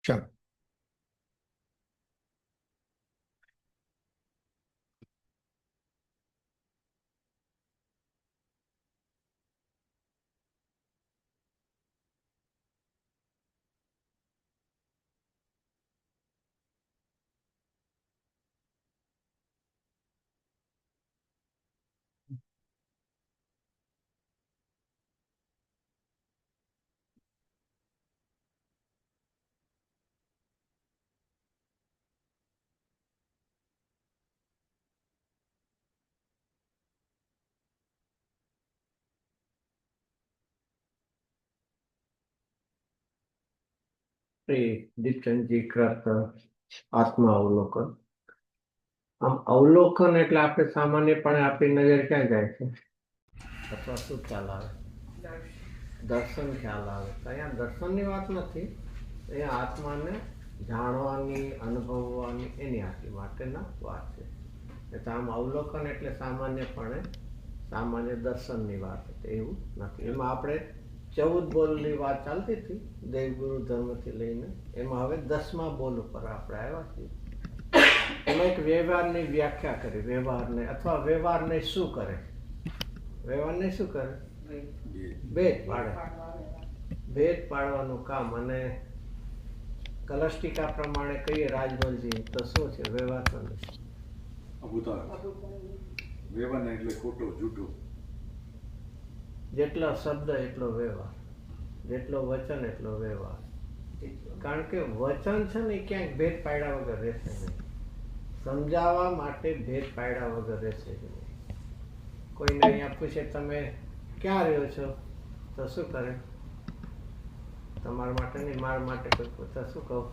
ચાલો. શ્રી દીપચંદજી કૃત આત્મા અવલોકન. આમ અવલોકન એટલે આપણે સામાન્યપણે આપણી નજર ક્યાં જાય છે અથવા શું ખ્યાલ આવે? દર્શન ખ્યાલ આવે. તો અહીંયા દર્શનની વાત નથી, અહીંયા આત્માને જાણવાની, અનુભવવાની એની આખી માટેના વાત છે. એટલે આમ અવલોકન એટલે સામાન્યપણે સામાન્ય દર્શનની વાત હતી એવું નથી. એમાં આપણે 14 બોલની વાત ચાલતી હતી દેવગુરુ ધર્મથી લઈને, એમાં હવે 10મા બોલ ઉપર આપણે આવ્યા છીએ. એમાં એક વ્યવહારની વ્યાખ્યા કરી. વ્યવહારને અથવા વ્યવહારને શું કરે? વ્યવહારને શું કરે? ભેદ પાડે. ભેદ પાડવાનું કામ. અને કલસ્ટિકા પ્રમાણે કહીએ રાજમલજી તો શું છે વ્યવહાર? વ્યવહાર એટલે ખોટો જૂઠો. જેટલો શબ્દ એટલો વ્યવહાર, જેટલો વચન એટલો વ્યવહાર. કારણ કે વચન છે ને ક્યાંક ભેદ પાડ્યા વગર રહેશે નહીં. સમજાવવા માટે ભેદ પાડ્યા વગર રહેશે જ નહીં. કોઈને અહીંયા પૂછે તમે ક્યાં રહ્યો છો તો શું કરે? તમારા માટે નહીં, મારા માટે કોઈ પૂછે શું કહું?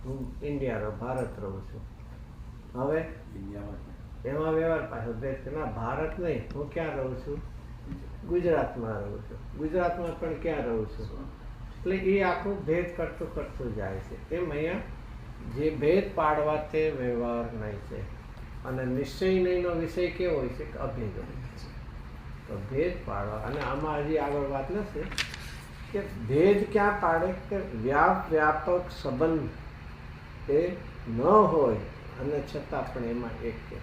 હું ઇન્ડિયા રહું, ભારત રહું છું. હવે એમાં વ્યવહાર પાછો ભેદ કે ના ભારત નહીં, હું ક્યાં રહું છું? ગુજરાતમાં રહું છું. ગુજરાતમાં પણ ક્યાં રહું છું? એટલે એ આખું ભેદ કરતું કરતું જાય છે. એમ અહીંયા જે ભેદ પાડવા તે વ્યવહાર નહીં છે. અને નિશ્ચય નહીંનો વિષય કેવો હોય છે? અભેદ હોય છે. તો ભેદ પાડવા, અને આમાં હજી આગળ વાત નથી કે ભેદ ક્યાં પાડે કે વ્યાપક સંબંધ એ ન હોય અને છતાં પણ એમાં એક છે.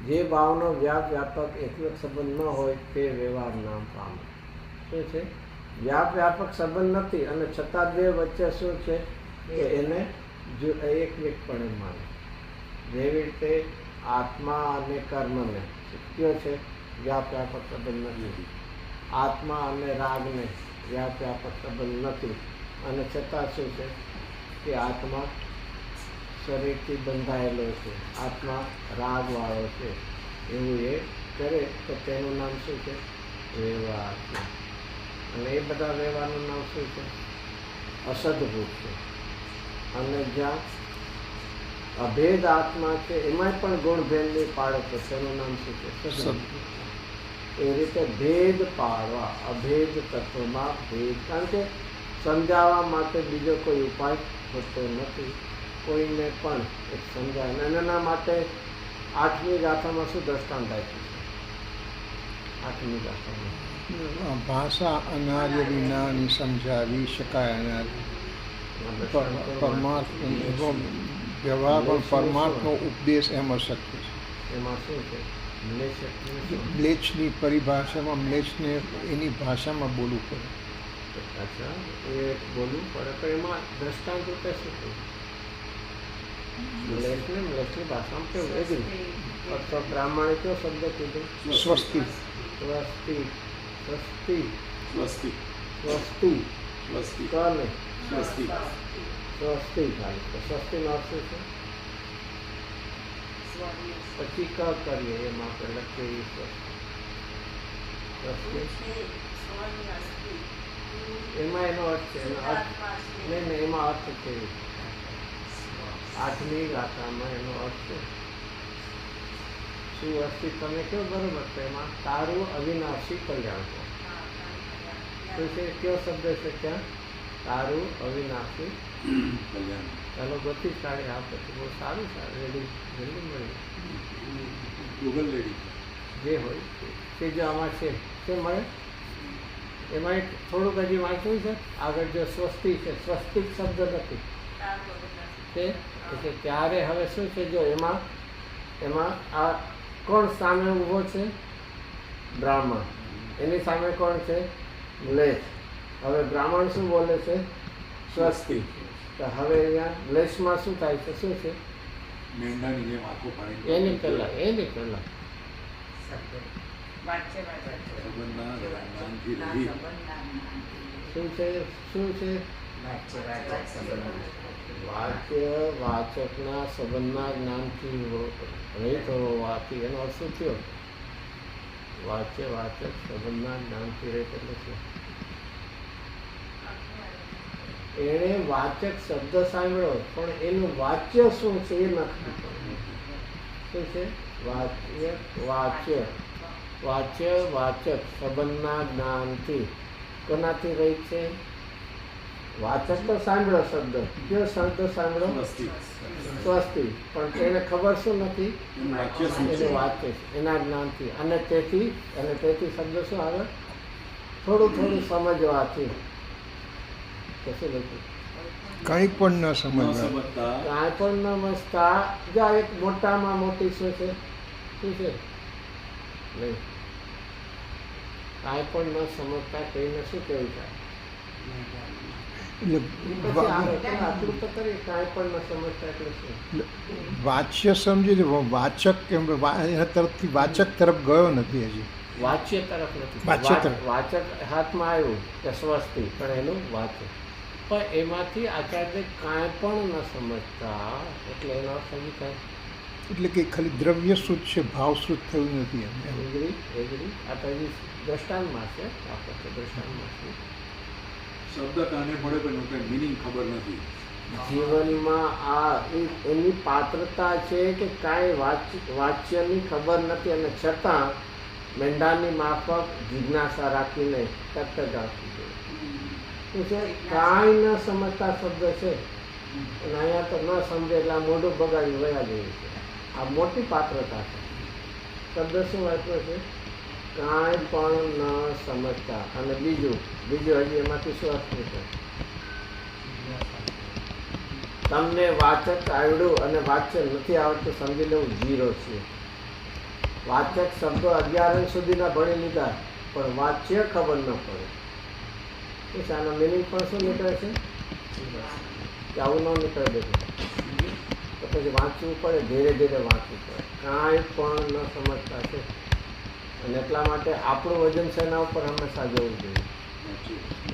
જે ભાવનો વ્યાપક એકલો સંબંધ ન હોય તે વ્યવહાર નામ પામે. શું છે? વ્યાપક સંબંધ નથી અને છતાં બે વચ્ચે શું છે કે એને એકપણે માને. જેવી રીતે આત્મા અને કર્મને કયો છે? વ્યાપક સંબંધ નથી. આત્મા અને રાગને વ્યાપક સંબંધ નથી અને છતાં શું છે કે આત્મા શરીરથી બંધાયેલો છે, આત્મા રાગવાળો છે, એવું એ કરે તો તેનું નામ શું છે? વ્યવહાર છે. અને એ બધા વ્યવહારનું નામ શું છે? અસદભૂત છે. અને જ્યાં અભેદ આત્મા છે એમાંય પણ ગુણભેદની પાડે તો તેનું નામ શું છે? સદભૂત. એ રીતે ભેદ પાડવા, અભેદ તત્વમાં ભેદ. કારણ કે સમજાવવા માટે બીજો કોઈ ઉપાય હોતો નથી. કોઈને પણ એક સમજાય. અને એના માટે 8મી ગાથામાં શું દ્રષ્ટાંત આપ્યું છે? 8મી ગાથામાં ભાષા અનાર્ય વિનાની સમજાવી શકાય. અનાર્ય પરમાર્થ વ્યવહાર પણ પરમાર્થનો ઉપદેશ એમ અશક્ય છે. એમાં શું છે? મ્લેચ્છની પરિભાષામાં મ્લેચ્છને એની ભાષામાં બોલવું પડે. અચ્છા, એ બોલવું પડે. પણ એમાં દ્રષ્ટાંત રૂપે શું કહ્યું? મ્લેચ્છની ભાષામાં કેવું? એગ્રી. તો બ્રાહ્મણે કયો શબ્દ કીધું? સ્વસ્તિ. સ્વસ્તિ. સ્વસ્તિ. સ્વસ્તિ. સ્વસ્તિ. સ્વસ્તિ. કને સ્વસ્તિ. સ્વસ્તિ ખાલી. તો સ્વસ્તિનો અર્થ શું છે? પછી ક કરીએ એમાં આપણે લખીએ સ્વસ્તિ. એમાં એનો અર્થ છે. નહીં, એમાં અર્થ છે 8મી ગાથામાં એનો અર્થ છે શું? અસ્તિ તમે કેવો બરોબર છે. એમાં તારું અવિનાશી કલ્યાણ છે. શું છે? કયો શબ્દ છે ત્યાં? તારું અવિનાશી કલ્યાણ. ચાલો બધી સાડી આપે તો બહુ સારું રેડી જલ્દી મળી ગૂગલ લેડી જે હોય તે જો આમાં છે તે મળે. એમાં એક થોડુંક હજી વાંચવું છે આગળ. જો સ્વસ્તિ છે, સ્વસ્તિક શબ્દ નથી. છે એટલે ત્યારે હવે શું છે, જો એમાં એમાં આ કોણ સામે ઊભો છે? બ્રાહ્મણ. એની સામે કોણ છે? મ્લેચ્છ. હવે બ્રાહ્મણ શું બોલે છે? સ્વસ્તિ. તો હવે અહીંયા મ્લેચ્છમાં શું થાય છે? શું છે? મેંઢાની જેમ આંખો પાડીને એની પહેલા સંબંધના જ્ઞાનથી રહિત. શું છે? વાચ્ય વાચકના સંબંધના જ્ઞાનથી રહિત હોવાથી એનો અર્થ શું થયો? વાચ્ય વાચક સંબંધના જ્ઞાનથી રહિત એટલે શું? એણે વાચક શબ્દ સાંભળ્યો પણ એનું વાચ્ય શું છે એ નથી. શું છે? વાચ્ય વાચક સંબંધના જ્ઞાનથી કોનાથી રહિત છે? વાચક તો સાંભળ્યો શબ્દ. કયો શબ્દ સાંભળ્યો? સ્વસ્તિ. પણ તેને ખબર શું નથી? એનું વાક્ય શું છે? એને વાક્ય છે એના જ્ઞાનથી. અને તેથી શબ્દ શું આવે? થોડું સમજવાથી. કશું નથી. કંઈ પણ ન ન સમજવા. સમજતા કાંઈ પણ ન મસ્તા. જ્યાં એક મોટામાં મોટી શું છે? શું છે? નહીં. કાંઈ પણ ન સમજતા કહીને શું કહેવું થાય? એટલે પછી આવે તો આટલું તો કરીએ. કાંઈ પણ ન સમજતા એટલે શું? વાચ્ય સમજી લે, વાચક એમ એના તરફથી વાચક તરફ ગયો નથી હજી. વાચ્ય તરફ નથી. વાચ્ય તરફ. વાચક હાથમાં આવ્યું કે સ્વસ્તિ, પણ એનું વાચક. પણ એમાંથી આચાર્ય કાંઈ પણ ન સમજતા એટલે એનો અર્થ સમજી થાય. એટલે કે ખાલી દ્રવ્ય શુદ્ધ છે, ભાવ શુદ્ધ થયું નથી એમ. એગ્રી. આ તો હજી દ્રષ્ટાંતમાં છે. આપણે દ્રષ્ટાંતમાં છે. શબ્દ કાને પડે પણ એનું કંઈ મિનિંગ ખબર નથી. જીવનમાં આ એની પાત્રતા છે કે કાંઈ વાચ્યની ખબર નથી અને છતાં મેંઢાની માફક જિજ્ઞાસા રાખીને તરત જ આપી દે. શું છે? કાંઈ ન સમજતા શબ્દ છે અને અહીંયા તો ન સમજે એટલે આ મોઢું બગાડી વયા ગયું છે. આ મોટી પાત્રતા છે. શબ્દ શું વાંચ્યો છે? કાંઈ પણ ન સમજતા. અને બીજું હજી એમાંથી શું અર્થ છે? તમને વાચક આવડ્યું અને વાચ્ય નથી આવડતું સમજી લેવું 0 છે. વાચક શબ્દો 11 અંક સુધીના ભણી લીધા પણ વાચ્ય ખબર ન પડે. શું છે? આનો મિનિંગ પણ શું નીકળે છે? કે આવું ન નીકળે બધું. તો પછી વાંચવું પડે, ધીરે ધીરે વાંચવું પડે. કાંઈ પણ ન સમજતા છે અને એટલા માટે આપણું વજન શેના ઉપર હંમેશા જવું જોઈએ?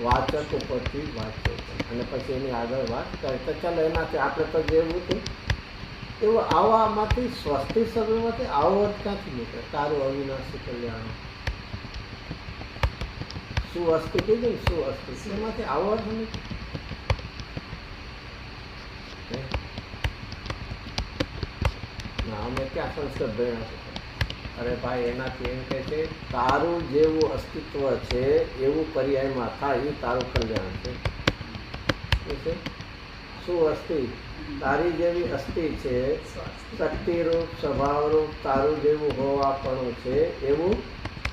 વાચક ઉપરથી વાંચો અને પછી એની આગળ વાત કરે તો ચાલો એનાથી આપણે તો જેવું હતું એવું આવામાંથી સ્વસ્તિ શબ્દમાંથી આવો અર્થ ક્યાંથી નીકળે? તારું અવિનાશી કલ્યાણ. શું અસ્તિ કીધું ને? શું અસ્તિ એમાંથી આવો અર્થ નીકળે? ના, અમે ક્યાં સંસ્કૃત ભણ્યા છે? અરે ભાઈ, એનાથી એમ કહે છે તારું જેવું અસ્તિત્વ છે એવું પર્યાયમાં થાય એ તારું કલ્યાણ છે. શું છે? શું અસ્તિ? તારી જેવી અસ્તિ છે, શક્તિરૂપ સ્વભાવરૂપ તારું જેવું હોવાપણું છે એવું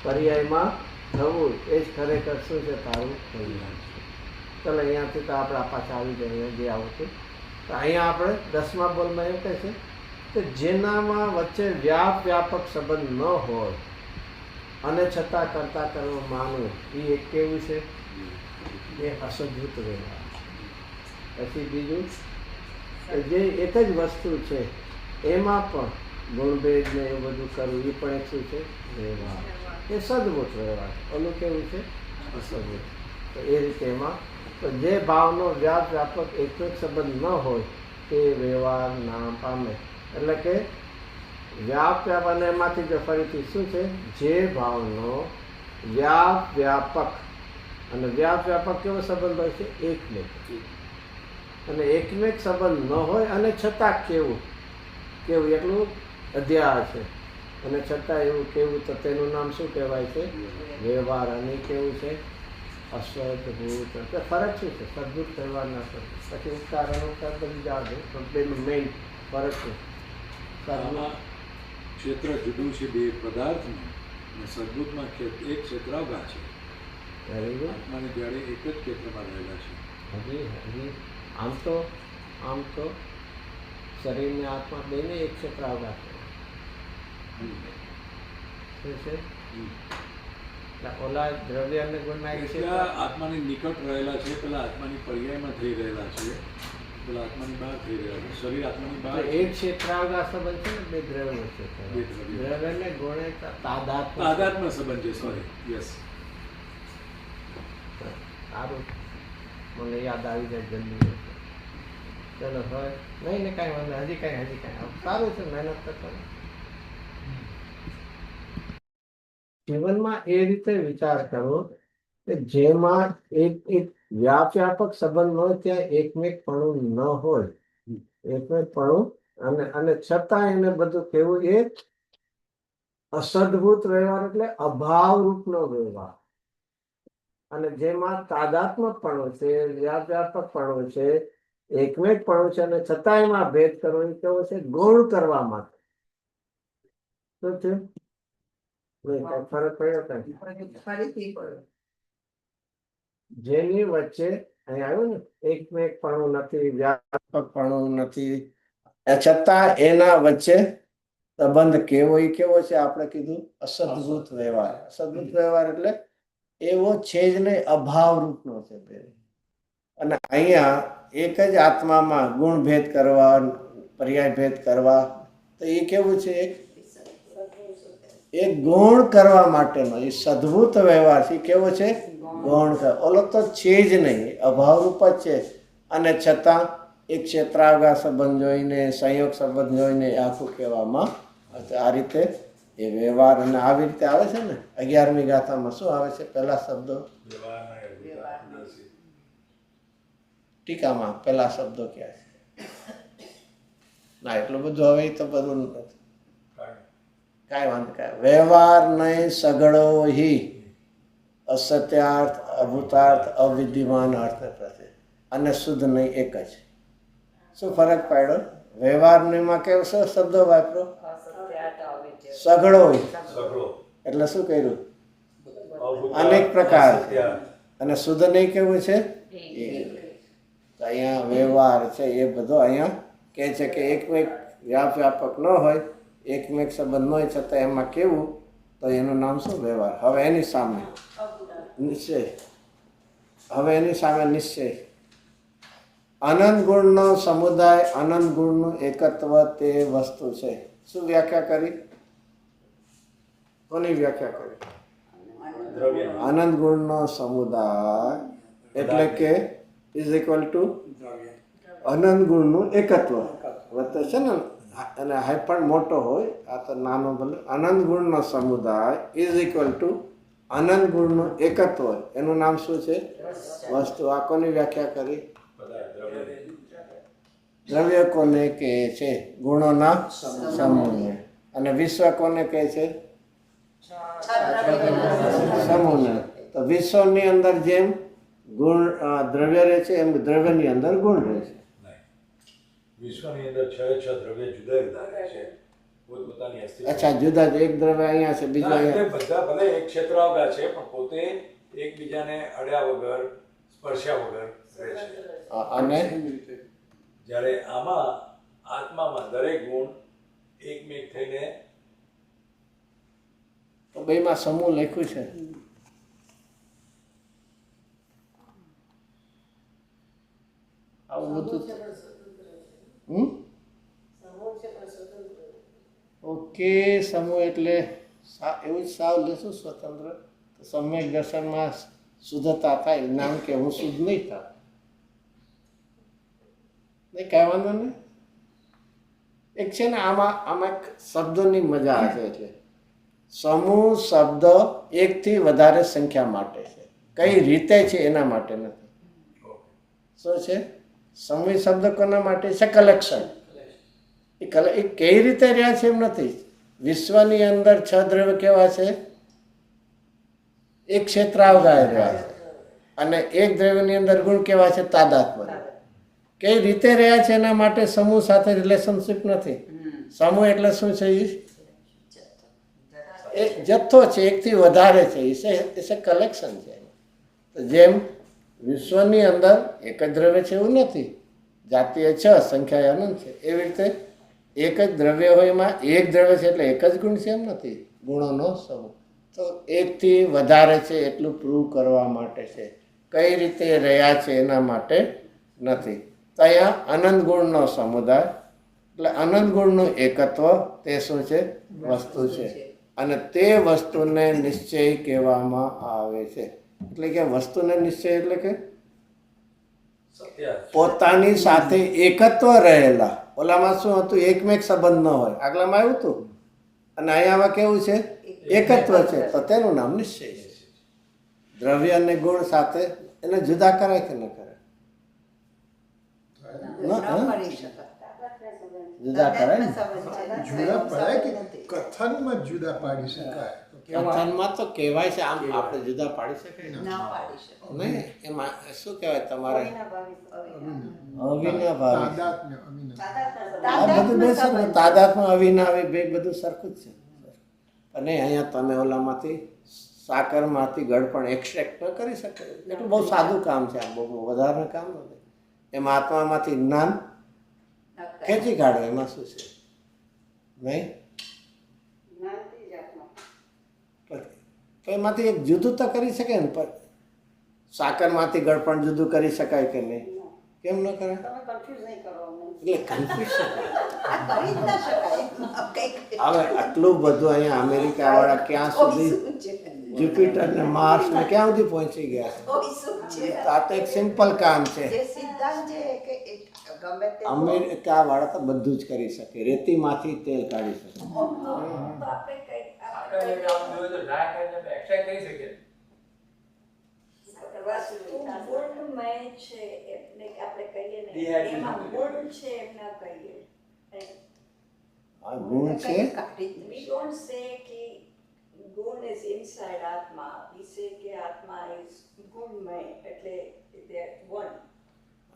પર્યાયમાં થવું એ જ ખરેખર શું છે? તારું કલ્યાણ છે. ચાલો અહીંયાથી તો આપણે પાછા આવી જઈએ જે આવું હતું. તો અહીંયા આપણે 10મા બોલમાં એમ કહે છે કે જેનામાં વચ્ચે વ્યાપક સંબંધ ન હોય અને છતાં કરતા કરવા માનવું એ એક કેવું છે? એ અસદભૂત વ્યવહાર. પછી બીજું જે એક જ વસ્તુ છે એમાં પણ ગુણભેદ ને એ બધું કરવું એ પણ એક શું છે? વ્યવહાર. એ સદભૂત વ્યવહાર. ઓલું કેવું છે? અસદભૂત. તો એ રીતે એમાં તો જે ભાવનો વ્યાપક એક સંબંધ ન હોય તે વ્યવહાર ના પામે. એટલે કે વ્યાપ અને એમાંથી જો ફરીથી શું છે? જે ભાવનો વ્યાપક અને વ્યાપક કેવો સંબંધ હોય છે? એકમેક. અને એકમેક સંબંધ ન હોય અને છતાં કેવું એટલું અધ્યાય છે અને છતાં એવું કેવું તો તેનું નામ શું કહેવાય છે? વ્યવહાર. અને કેવું છે? અસદભૂત. ફરક શું છે? સદભૂત વ્યવહારના પછી ઉપકાર અનુકાર બધી જાવ તો બેનું મેઇન ફરક છે. આમાં ક્ષેત્ર જુદું છે બે પદાર્થનું અને સદભૂતમાં એક ક્ષેત્રાવગા છે. Very good. આત્માને જ્યારે એક જ ક્ષેત્રમાં રહેલા છે. હજી આમ તો આમ તો શરીરને આત્મા બેને એક ક્ષેત્ર અવકાશ શું છે? એટલે ઓલા દ્રવ્ય અને ગુણના એક ક્ષેત્ર એટલા આત્માની નિકટ રહેલા છે, પેલા આત્માની પર્યાયમાં થઈ રહેલા છે, પેલા આત્માની બહાર થઈ રહ્યા છે. શરીર આત્માની બહાર એટલે એક ક્ષેત્રાવકાશ સંબંધ છે ને બે દ્રવ્ય વચ્ચે બે દ્રવ્ય. દ્રવ્ય ને ગુણે તાદાત્મ્ય તાદાત્મ્ય સંબંધ છે. Sorry, yes. સારું, મને યાદ આવી જાય જલ્દી. ચલો હવે નહીં ને કાંઈ વાંધો, હજી કાંઈ સારું છે, મહેનત તો કરો. જીવનમાં એ રીતે વિચાર કરો કે જેમાં એક વ્યાપક સંબંધ ન હોય ત્યાં એકમેકપણું ન હોય, એકમેકપણું અને છતાં એને બધું કેવું, એ અસદભૂત વ્યવહાર એટલે અભાવ રૂપનો વ્યવહાર. અને જેમાં તાદાત્મકપણું છે, વ્યાપકપણું છે, એકમેકપણું છે, અને છતાં એમાં ભેદ કરવો એ કેવો છે? ગૌણ કરવા માટે. શું છે? ફરક પડ્યો કઈ? જેની વચ્ચે અહીં આવ્યું ને, એકમેકપણું નથી, વ્યાપકપણું નથી, છતાં એના વચ્ચે સંબંધ કેવો એ કેવો છે? આપણે કીધું અસદભૂત વ્યવહાર. અસદભૂત વ્યવહાર એટલે એવો છે જ નહીં, અભાવ રૂપનો છે. અને અહીંયા એક જ આત્મામાં ગુણ ભેદ કરવા, પર્યાય ભેદ કરવા, તો એ કેવું છે? એક ગુણ કરવા માટેનો એ સદભૂત વ્યવહાર છે. કેવો છે? ગૌણ. ઓલો તો છે જ નહીં, અભાવ રૂપ જ છે. અને છતાં એક ક્ષેત્રાવકાશ સંબંધ જોઈને, સંયોગ સંબંધ જોઈને આખું કહેવામાં આ રીતે એ વ્યવહાર. અને આવી રીતે આવે છે ને 11મી ગાથામાં શું આવે છે? પહેલા શબ્દો ટીકામાં પહેલા શબ્દો ક્યાં છે? ના, એટલું બધું હવે તો બધું નથી, કાંઈ વાંધો. કાંઈ વ્યવહાર નહીં સગળો હિ અસત્યાર્થ, અભૂતાર્થ, અવિદ્યમાન અર્થ પ્રત્યે, અને શુદ્ધ નહીં એક જ. શું ફરક પાડ્યો? વ્યવહારમાં કેવો શબ્દો વાપરો? સઘળો એટલે શું કર્યું? અનેક પ્રકાર. અને શુદ્ધ નહીં કેવું છે? અહીંયા વ્યવહાર છે એ બધો અહીંયા કહે છે કે એકમેક વ્યાપક ન હોય, એકમેક સંબંધ ન હોય, છતાં એમાં કેવું? તો એનું નામ શું? વ્યવહાર. હવે એની સામે નિશ્ચય. હવે એની સામે નિશ્ચય. અનંત ગુણનો સમુદાય, અનંત ગુણનું એકત્વ તે વસ્તુ છે. શું વ્યાખ્યા કરી? કોની વ્યાખ્યા કરી? અનંત ગુણનો સમુદાય એટલે કે ઇઝ ઇક્વલ ટુ અનંત ગુણનું એકત્વ વત્તા છે ને, અને હાઈ પણ મોટો હોય, આ તો નાનો ભલે. અનંત ગુણનો સમુદાય ઇઝ ઇક્વલ ટુ અનંત ગુણનું એકત્વ, એનું નામ શું છે? વસ્તુ. આ કોની વ્યાખ્યા કરી? દ્રવ્ય કોને કહે છે? ગુણોના સમૂહને. અને વિશ્વ કોને કહે છે? સમૂહને. તો વિશ્વની અંદર જેમ ગુણ દ્રવ્ય રહે છે, એમ દ્રવ્યની અંદર ગુણ રહે છે. વિશ્વની અંદર 6 દ્રવ્ય જુદા જુદા રહે છે, પોતપોતાની અસ્તિત્વ. અચ્છા, જુદા એક દ્રવ્ય અહીંયા છે, બીજો અહીંયા. બધા ભલે એક ક્ષેત્રાવકાશ છે, પણ પોતે એકબીજાને અડ્યા વગર, સ્પર્શ્યા વગર રહે છે. અને જ્યારે આમાં આત્મામાં દરેક ગુણ એકમેક થઈને. તો બેમાં સમૂહ લખ્યું છે. આવું બધું. ઓકે, સમૂહ એટલે એવું જ સાવ લેશું સ્વતંત્ર. સમ્યક દર્શનમાં શુદ્ધતા થાય, જ્ઞાન કે હું શુદ્ધ નહીં થાય. નહીં, કાંઈ વાંધો નહીં. એક છે ને આમાં એક શબ્દોની મજા છે. એટલે સમૂહ શબ્દ એકથી વધારે સંખ્યા માટે છે, કઈ રીતે છે એના માટે નથી. શું છે સમૂહ શબ્દ? કોના માટે છે? કલેક્શન. એ કઈ રીતે રહ્યા છે એમ નથી. વિશ્વની અંદર 6 દ્રવ્ય કેવા છે? એક ક્ષેત્રાવકાશ રહ્યા છે. અને એક દ્રવ્યની અંદર ગુણ કેવા છે? તાદાત્મ્ય. કઈ રીતે રહ્યા છે એના માટે સમૂહ સાથે રિલેશનશિપ નથી. સમૂહ એટલે શું છે? એ જથ્થો છે, એકથી વધારે છે, એ કલેક્શન છે. જેમ વિશ્વની અંદર એક જ દ્રવ્ય છે એવું નથી, જાતીય 6, સંખ્યા અનંત છે. એવી રીતે એક જ દ્રવ્ય હોય એમાં એક દ્રવ્ય છે એટલે એક જ ગુણ છે એમ નથી, ગુણોનો સમૂહ. તો એકથી વધારે છે એટલું પ્રૂવ કરવા માટે છે, કઈ રીતે રહ્યા છે એના માટે નથી. તો અહીંયા અનંત ગુણનો સમુદાય એટલે અનંત ગુણનું એકત્વ, તે શું છે? વસ્તુ છે. અને તે વસ્તુને નિશ્ચય કહેવામાં આવે છે. એટલે કે વસ્તુને નિશ્ચય એટલે કે પોતાની સાથે એકત્વ રહેલા. ઓલામાં શું હતું? એકમેક સંબંધ ન હોય, આગલામાં આવ્યું હતું. અને અહીંયામાં કેવું છે? એકત્વ છે, તો તેનું નામ નિશ્ચય છે. દ્રવ્ય અને ગુણ સાથે એને જુદા કરાય કે ન કરાય? જુદા કરાય ને? જુદા પડાય કે કથનમાં જુદા પાડી શકાય? કથનમાં તો કહેવાય છે, આમ આપણે જુદા પાડી શકાય ને? નહીં, એમાં શું કહેવાય તમારે? અવિનાભાવી. તાદાત્મ્ય, અમીન. આ બધું બે સરખું, તાદાત્મ્ય અવિનાવી બે બધું સરખું જ છે. અને અહીંયા તમે ઓલામાંથી સાકરમાંથી ગળ પણ એક્સટ્રેક્ટ ન કરી શકે, એટલું બહુ સાદું કામ છે. આ બહુ વધારે કામ નથી. એમાં આત્મામાંથી જ્ઞાન ખેંચી કાઢો, એમાં શું છે? નહીં, તો એમાંથી એક જુદું તો કરી શકે ને. પણ સાકરમાંથી ગળ પણ જુદું કરી શકાય કે નહીં? કેમ ન કરે? એટલે કન્ફ્યુઝ. હવે આટલું બધું અહીંયા અમેરિકા વાળા ક્યાં સુધી જુપિટર ને માર્સ ને ક્યાં સુધી પહોંચી ગયા છે? આ તો એક સિમ્પલ કામ છે. અમેરિકા વાળા તો બધું જ કરી શકે, રેતીમાંથી તેલ કાઢી શકે. વસ્તુ ગુણમય છે એટલે આપણે કહીએ ને એમાં ગુણ છે એમ ના કહીએ. આ ગુણ છે. We don't say કે ગુણ is inside આત્મા. We say કે આત્મા is ગુણમય એટલે that one.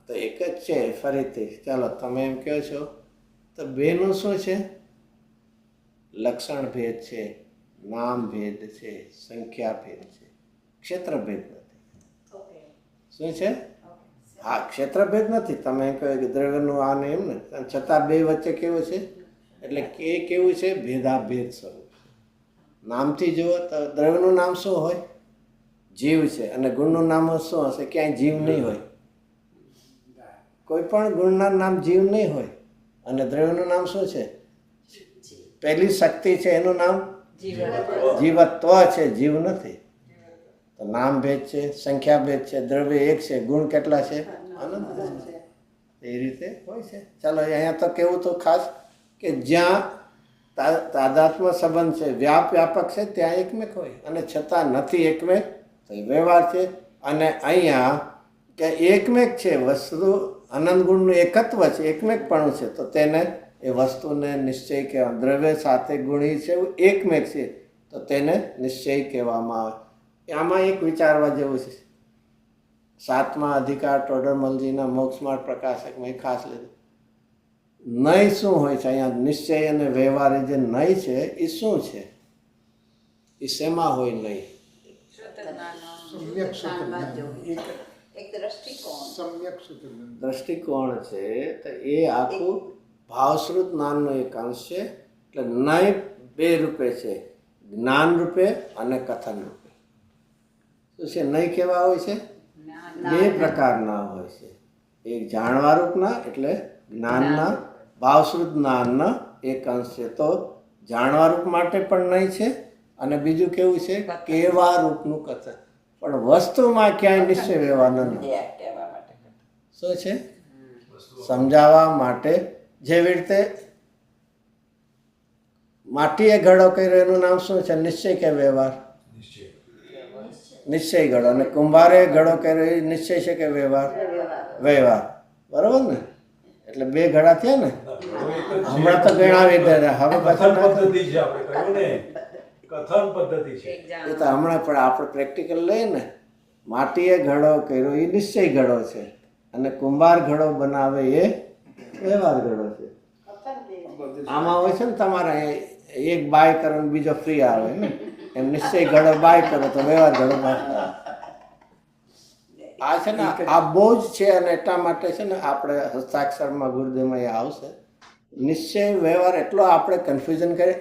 તો એક જ છે ફરીથી. ચાલો તમે એમ કહો છો તો બેનું શું છે? લક્ષણ ભેદ છે, નામ ભેદ છે, સંખ્યા ભેદ છે, ક્ષેત્ર ભેદ નથી. શું છે? હા, ક્ષેત્ર ભેદ નથી. તમે એમ કહો કે દ્રવ્યનું આ ને એમ ને, છતાં બે વચ્ચે કેવું છે? એટલે કે કેવું છે? ભેદાભેદ સ્વરૂપ. નામથી જુઓ તો દ્રવ્યનું નામ શું હોય? જીવ છે. અને ગુણનું નામ શું હશે? ક્યાંય જીવ નહીં હોય. કોઈ પણ ગુણના નામ જીવ નહીં હોય. અને દ્રવ્યનું નામ શું છે? પહેલી શક્તિ છે, એનું નામ જીવત્વ છે, જીવ નથી. તો નામ ભેદ છે, સંખ્યા ભેદ છે, દ્રવ્ય એક છે, ગુણ કેટલા છે? અનંત છે. એ રીતે હોય છે. ચાલો અહીંયા તો કેવું તો ખાસ કે જ્યાં તાદાત્મ્ય સંબંધ છે, વ્યાપક છે, ત્યાં એકમેક હોય. અને છતાં નથી એકમેક, તો એ વ્યવહાર છે. અને અહીંયા કે એકમેક છે, વસ્તુ અનંત ગુણનું એકત્વ છે, એકમેકપણું છે, તો તેને એ વસ્તુને નિશ્ચય કહેવા. દ્રવ્ય સાથે ગુણી છે, એકમેક છે, તો તેને નિશ્ચય કહેવામાં આવે. આમાં એક વિચારવા જેવું છે. 7મા અધિકાર ટોડરમલજીના મોક્ષમાર્ગ પ્રકાશકમાં ખાસ લીધું. નય શું હોય છે? અહીંયા નિશ્ચય અને વ્યવહાર જે નય છે એ શું છે? એ શેમાં હોય નય? સમ્યક દ્રષ્ટિકોણ છે. તો એ આખું ભાવશ્રુત જ્ઞાનનો એક અંશ છે. એટલે નય બે રૂપે છે, જ્ઞાન રૂપે અને કથન રૂપે. શું છે? નય કેવા હોય છે? બે પ્રકારના હોય છે. એક જાણવા રૂપના એટલે જ્ઞાનના, ભાવશ્રુત જ્ઞાનના એક અંશ છે. તો જાણવા રૂપ માટે પણ નય છે. અને બીજું કેવું છે? કેવા રૂપનું કથન. પણ વસ્તુમાં ક્યાંય નિશ્ચય વ્યવહાર નથી. શું છે? સમજાવવા માટે. જેવી રીતે માટીએ ઘડો કર્યો, એનું નામ શું છે? નિશ્ચય કે વ્યવહાર? નિશ્ચય ઘડો. અને કુંભારે ઘડો કર્યો, એ નિશ્ચય છે કે વ્યવહાર? વ્યવહાર. બરોબર ને? એટલે બે ઘડા થયા ને. હમણાં તો ગણાવી દે, હવે કથન પદ્ધતિ છે, આપણે કહ્યું ને કથન પદ્ધતિ છે. એ તો હમણાં પણ આપણે પ્રેક્ટિકલ લઈએ ને. માટીએ ઘડો કર્યો એ નિશ્ચય ઘડો છે, અને કુંભાર ઘડો બનાવે એ વ્યવહાર ઘડો છે. આમાં હોય છે ને તમારે એક બાય કરો ને બીજો ફ્રી આવે ને, એમ નિશ્ચય ઘડો બાય કરો તો વ્યવહાર ઘડો બાય. આ છે ને આ બહુ જ છે અને એટલા માટે છે ને આપણે હસ્તાક્ષરમાં ગુરુદેવમાં એ આવશે. નિશ્ચય વ્યવહાર એટલો આપણે કન્ફ્યુઝન કરીએ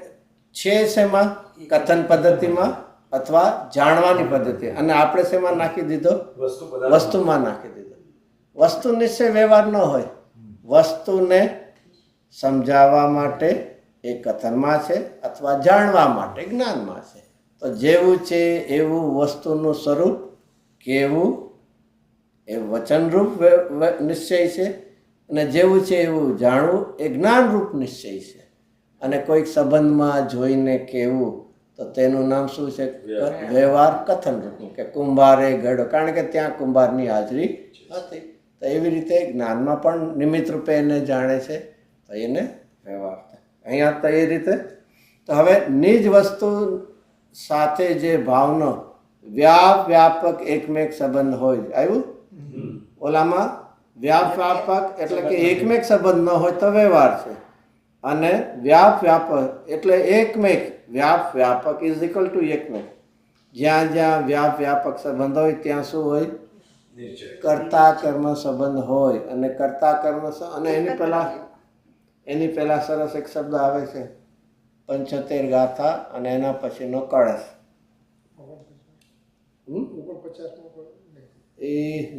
છે શેમાં, કથન પદ્ધતિમાં અથવા જાણવાની પદ્ધતિ, અને આપણે શેમાં નાખી દીધો, વસ્તુમાં નાખી દીધો. વસ્તુ નિશ્ચય વ્યવહાર ન હોય, વસ્તુને સમજાવવા માટે એ કથનમાં છે અથવા જાણવા માટે જ્ઞાનમાં છે. તો જેવું છે એવું વસ્તુનું સ્વરૂપ કેવું એ વચનરૂપ નિશ્ચય છે, અને જેવું છે એવું જાણવું એ જ્ઞાનરૂપ નિશ્ચય છે. અને કોઈક સંબંધમાં જોઈને કેવું તો તેનું નામ શું છે, વ્યવહાર કથન રૂપનું, કે કુંભારે ઘડો, કારણ કે ત્યાં કુંભારની હાજરી હતી. તો એવી રીતે જ્ઞાનમાં પણ નિમિત્ત રૂપે એને જાણે છે, તો એને વ્યવહાર થાય. અહીંયા તો એ રીતે. તો હવે નિજ વસ્તુ સાથે જે ભાવનો વ્યાપક એકમેક સંબંધ હોય, આવ્યું ઓલામાં વ્યાપક એટલે કે એકમેક સંબંધ ન હોય તો વ્યવહાર છે, અને વ્યાપક એટલે એકમેક, વ્યાપક ઇઝ ઇક્વલ ટુ એકમેક. જ્યાં જ્યાં વ્યાપક સંબંધ હોય ત્યાં શું હોય, કર્તા કર્મ સંબંધ હોય. અને કર્તા કર્મ અને એની પહેલા સરસ એક શબ્દ આવે છે 75 ગાથા, અને એના પછીનો કળશ. એ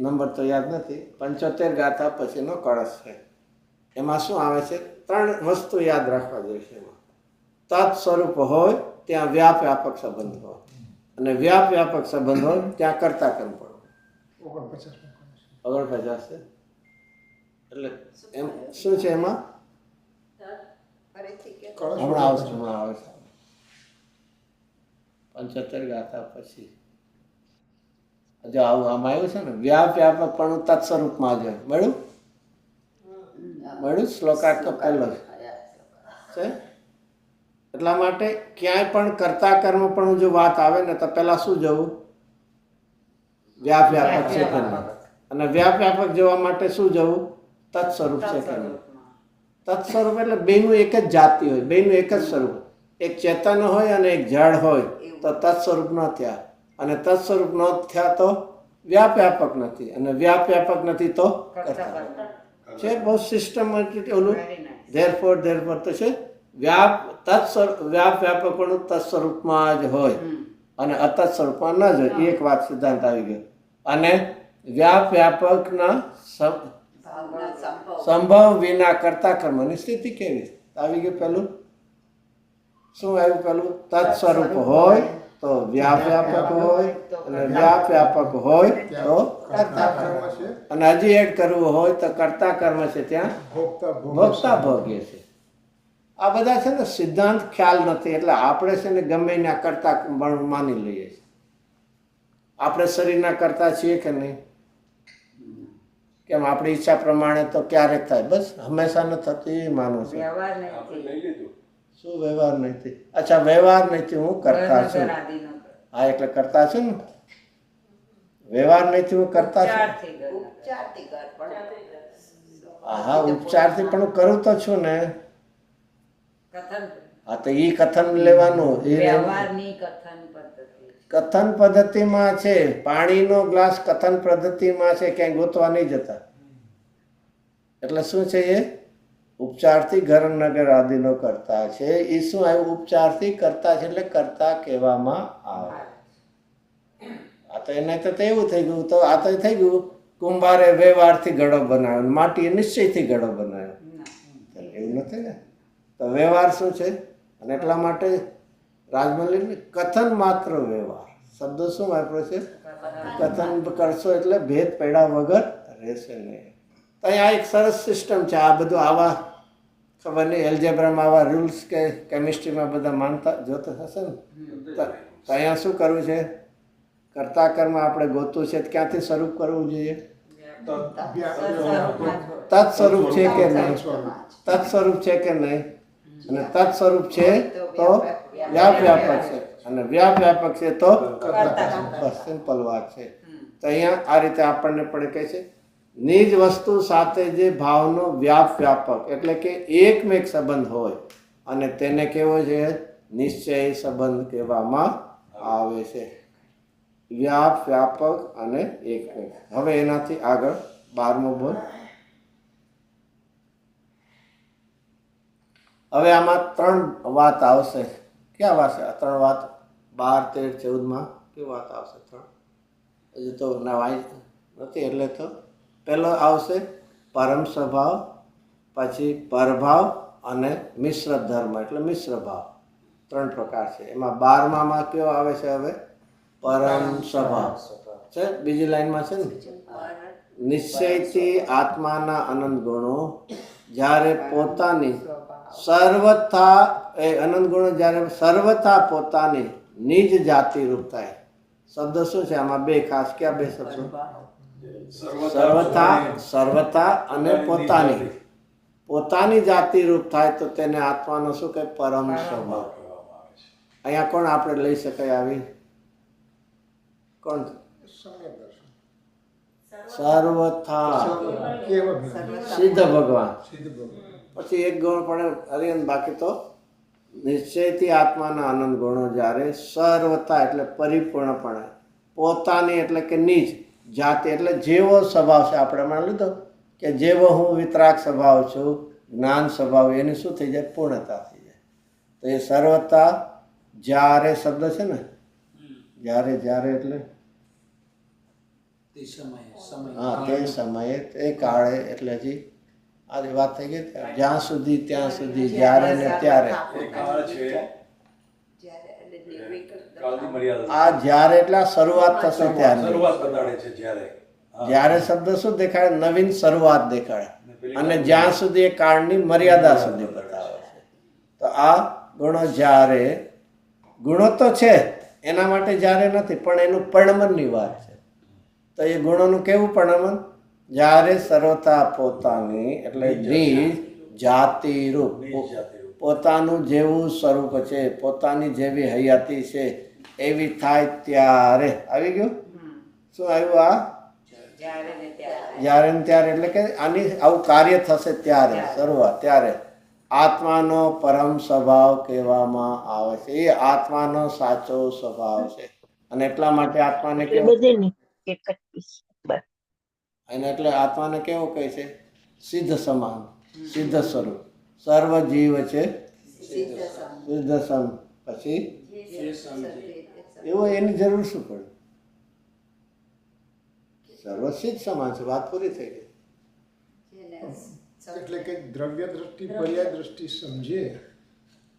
નંબર તો યાદ નથી. 75 ગાથા પછીનો કળશ છે. એમાં શું આવે છે, 3 વસ્તુ યાદ રાખવા જોઈએ. એમાં તત્ સ્વરૂપ હોય ત્યાં વ્યાપક સંબંધ હોય, અને વ્યાપક સંબંધ હોય ત્યાં કર્તા કર્મ પણ 49 છે. એટલે એમ શું છે એમાં, હમણાં આવશે 75 ગાથા પછી જો આવું આમાં આવ્યું છે ને, વ્યાપક પણ તત્સ્વરૂપમાં જ મળ્યું. શ્લોકાર્થ તો પહેલો છે. એટલા માટે ક્યાંય પણ કર્તા કર્મ પણ જો વાત આવે ને તો પહેલા શું જવું, વ્યાપક છે કે નહીં, અને વ્યાપક જવા માટે શું જવું, તત્સ્વરૂપ છે કે નહીં. તત્સ્વરૂપ એટલે બેનું એક જ જાતિ હોય, બેનું એક જ સ્વરૂપ. એક ચેતન હોય અને એક જળ હોય તો તત્સ્વરૂપ ન થયા, અને તત્સ્વરૂપ ન થયા તો વ્યાપક નથી, અને વ્યાપક નથી તો કર્તા છે. બહુ સિસ્ટમેટિક ઓલું ધેરફોર તો છે. વ્યાપકનું તત્સ્વરૂપમાં જ હોય અને અતત સ્વરૂપમાં ન જ હોય. એક વાત સિદ્ધાંત આવી ગયો. અને વ્યાપકના સંભવ વિના કરતા કર્મની સ્થિતિ કેવી આવી ગયું. પેલું શું આવ્યું, પેલું તત્સ્વરૂપ હોય તો વ્યાપક હોય, અને વ્યાપક હોય તો કર્તા કર્મ છે. અને હજી એડ કરવું હોય તો કર્તા કર્મ છે ત્યાં ભોગતા ભોગ્ય છે. આ બધા છે ને સિદ્ધાંત ખ્યાલ નથી, એટલે આપણે છે ને ગમે ના કરતા માની લઈએ છીએ. આપણે શરીરના કરતા છીએ કે નહીં, કેમ આપણી ઈચ્છા પ્રમાણે તો ક્યારેક થાય, બસ હંમેશા ન થતું એ માનું છે. શું વ્યવહાર નથી? અચ્છા, વ્યવહાર નથી, હું કરતા છું. હા, એટલે કરતા છું ને, વ્યવહાર નથી, હું કરતા છું. હા, ઉપચારથી પણ હું કરું તો છું ને. હા, તો એ કથન લેવાનું. કથન પદ્ધતિમાં છે, પાણીનો ગ્લાસ કથન પદ્ધતિમાં છે, ક્યાંય ગોતવા નહીં જતા. એટલે શું છે, એ ઉપચારથી ઘર નગર આદિનો કરતા છે. એ શું આવ્યું, ઉપચારથી કરતા છે, એટલે કરતા કહેવામાં આવે. આ તો એને તો એવું થઈ ગયું, તો આ તો થઈ ગયું કુંભારે વ્યવહારથી ઘડો બનાવ્યો, માટીએ નિશ્ચયથી ઘડો બનાવ્યો. એવું નથી ને. તો વ્યવહાર શું છે, અને એટલા માટે રાજમલ્લી કથન માત્ર વ્યવહાર શબ્દો શું વાપરો છે, કથન કરશો એટલે ભેદ પડ્યા વગર રહેશે નહીં. તો અહીંયા એક સરસ સિસ્ટમ છે. આ બધું આવા ખબર નહીં, એલ્જેબ્રામાં આવા રૂલ્સ કે કેમિસ્ટ્રીમાં બધા માનતા જોતા હશે ને. તો અહીંયા શું કરવું છે, કર્તા કર્મ આપણે ગોતવું છે, ક્યાંથી સ્વરૂપ કરવું જોઈએ, તત્સ્વરૂપ છે કે નહીં, તત્સ્વરૂપ છે કે નહીં. અને તત્સ્વરૂપ છે તો વ્યાપક છે, અને વ્યાપક છે તો બસ સિમ્પલ વાત છે. તો અહીંયા આ રીતે આપણને પણ કહે છે, નિજ વસ્તુ સાથે જે ભાવનો વ્યાપક એટલે કે એકમેક સંબંધ હોય, અને તેને કેવો છે, નિશ્ચય સંબંધ કહેવામાં આવે છે. વ્યાપ, વ્યાપક અને એક. હવે એનાથી આગળ 12મો બોલ. હવે આમાં 3 વાત આવશે. ક્યાં વાત છે? 3 વાત 12, 13, 14માં કેવી વાત આવશે? 3 હજુ તો નવાઈ નથી. એટલે તો પહેલો આવશે પરમ સ્વભાવ, પછી પરભાવ અને મિશ્ર ધર્મ એટલે મિશ્ર ભાવ. 3 પ્રકાર છે. એમાં 12માં કેવો આવે છે? હવે પરમ સ્વભાવ છે. બીજી લાઈનમાં છે ને, નિશ્ચયથી આત્માના અનંત ગુણો જ્યારે પોતાની સર્વથા અનંત ગુણો જ્યારે સર્વથા પોતાની નિજ જાતિ રૂપ થાય. શબ્દ શું છે આમાં? 2 ખાસ. ક્યાં 2 શબ્દો? સર્વથા અને પોતાની જાતિ રૂપ થાય તો તેને આત્માનો શું કહે? પરમ સ્વભાવ. અહીંયા કોણ આપણે લઈ શકાય આવી? કોણ? સર્વથા સિદ્ધ ભગવાન. પછી એક ગુણ પણ હરિયન, બાકી તો નિશ્ચયથી આત્માના આનંદ ગુણો જ્યારે સર્વથા એટલે પરિપૂર્ણપણે, પોતાની એટલે કે નિજ જાતિ એટલે જેવો સ્વભાવ છે. આપણે માની લીધો કે જેવો હું વિતરાગ સ્વભાવ છું, જ્ઞાન સ્વભાવ, એની શું થઈ જાય? પૂર્ણતા થઈ જાય. તો એ સર્વથા જ્યારે શબ્દ છે ને, જ્યારે એટલે હા તે સમયે તે કાળે એટલે હજી આ વાત થઈ ગઈ. જ્યાં સુધી ત્યાં સુધી, જ્યારે ને ત્યારે. આ જ્યારે એટલે શરૂઆત થશે ત્યારે. જ્યારે શબ્દ શું દેખાડે? નવીન શરૂઆત દેખાડે. અને જ્યાં સુધી એ કાળની મર્યાદા સુધી બતાવે છે. તો આ ગુણો જ્યારે, ગુણો તો છે એના માટે જ્યારે નથી, પણ એનું પરિણમનની વાત છે. તો એ ગુણોનું કેવું પરિણમન? જ્યારે સર્વથા પોતાની એટલે નિજ જાતિ રૂપ, પોતાનું જેવું સ્વરૂપ છે, પોતાની જેવી હયાતી છે એવી થાય ત્યારે. આવી ગયું? શું આવ્યું? આ જ્યારે ને ત્યારે એટલે કે આની આવું કાર્ય થશે ત્યારે, શરૂઆત ત્યારે આત્માનો પરમ સ્વભાવ કહેવામાં આવે છે. એ આત્માનો સાચો સ્વભાવ છે. અને એટલા માટે આત્માને કેવું? અને એટલે આત્માને કેવું કહે છે? સિદ્ધ સમાન, સિદ્ધ સ્વરૂપ. સર્વ જીવ છે સિદ્ધ સમ. પછી એવું એની જરૂર શું પડે? સર્વ સિદ્ધ સમાન છે. વાત પૂરી થઈ ગઈ. એટલે કે દ્રવ્ય દ્રષ્ટિ, પર્યાય દ્રષ્ટિ સમજે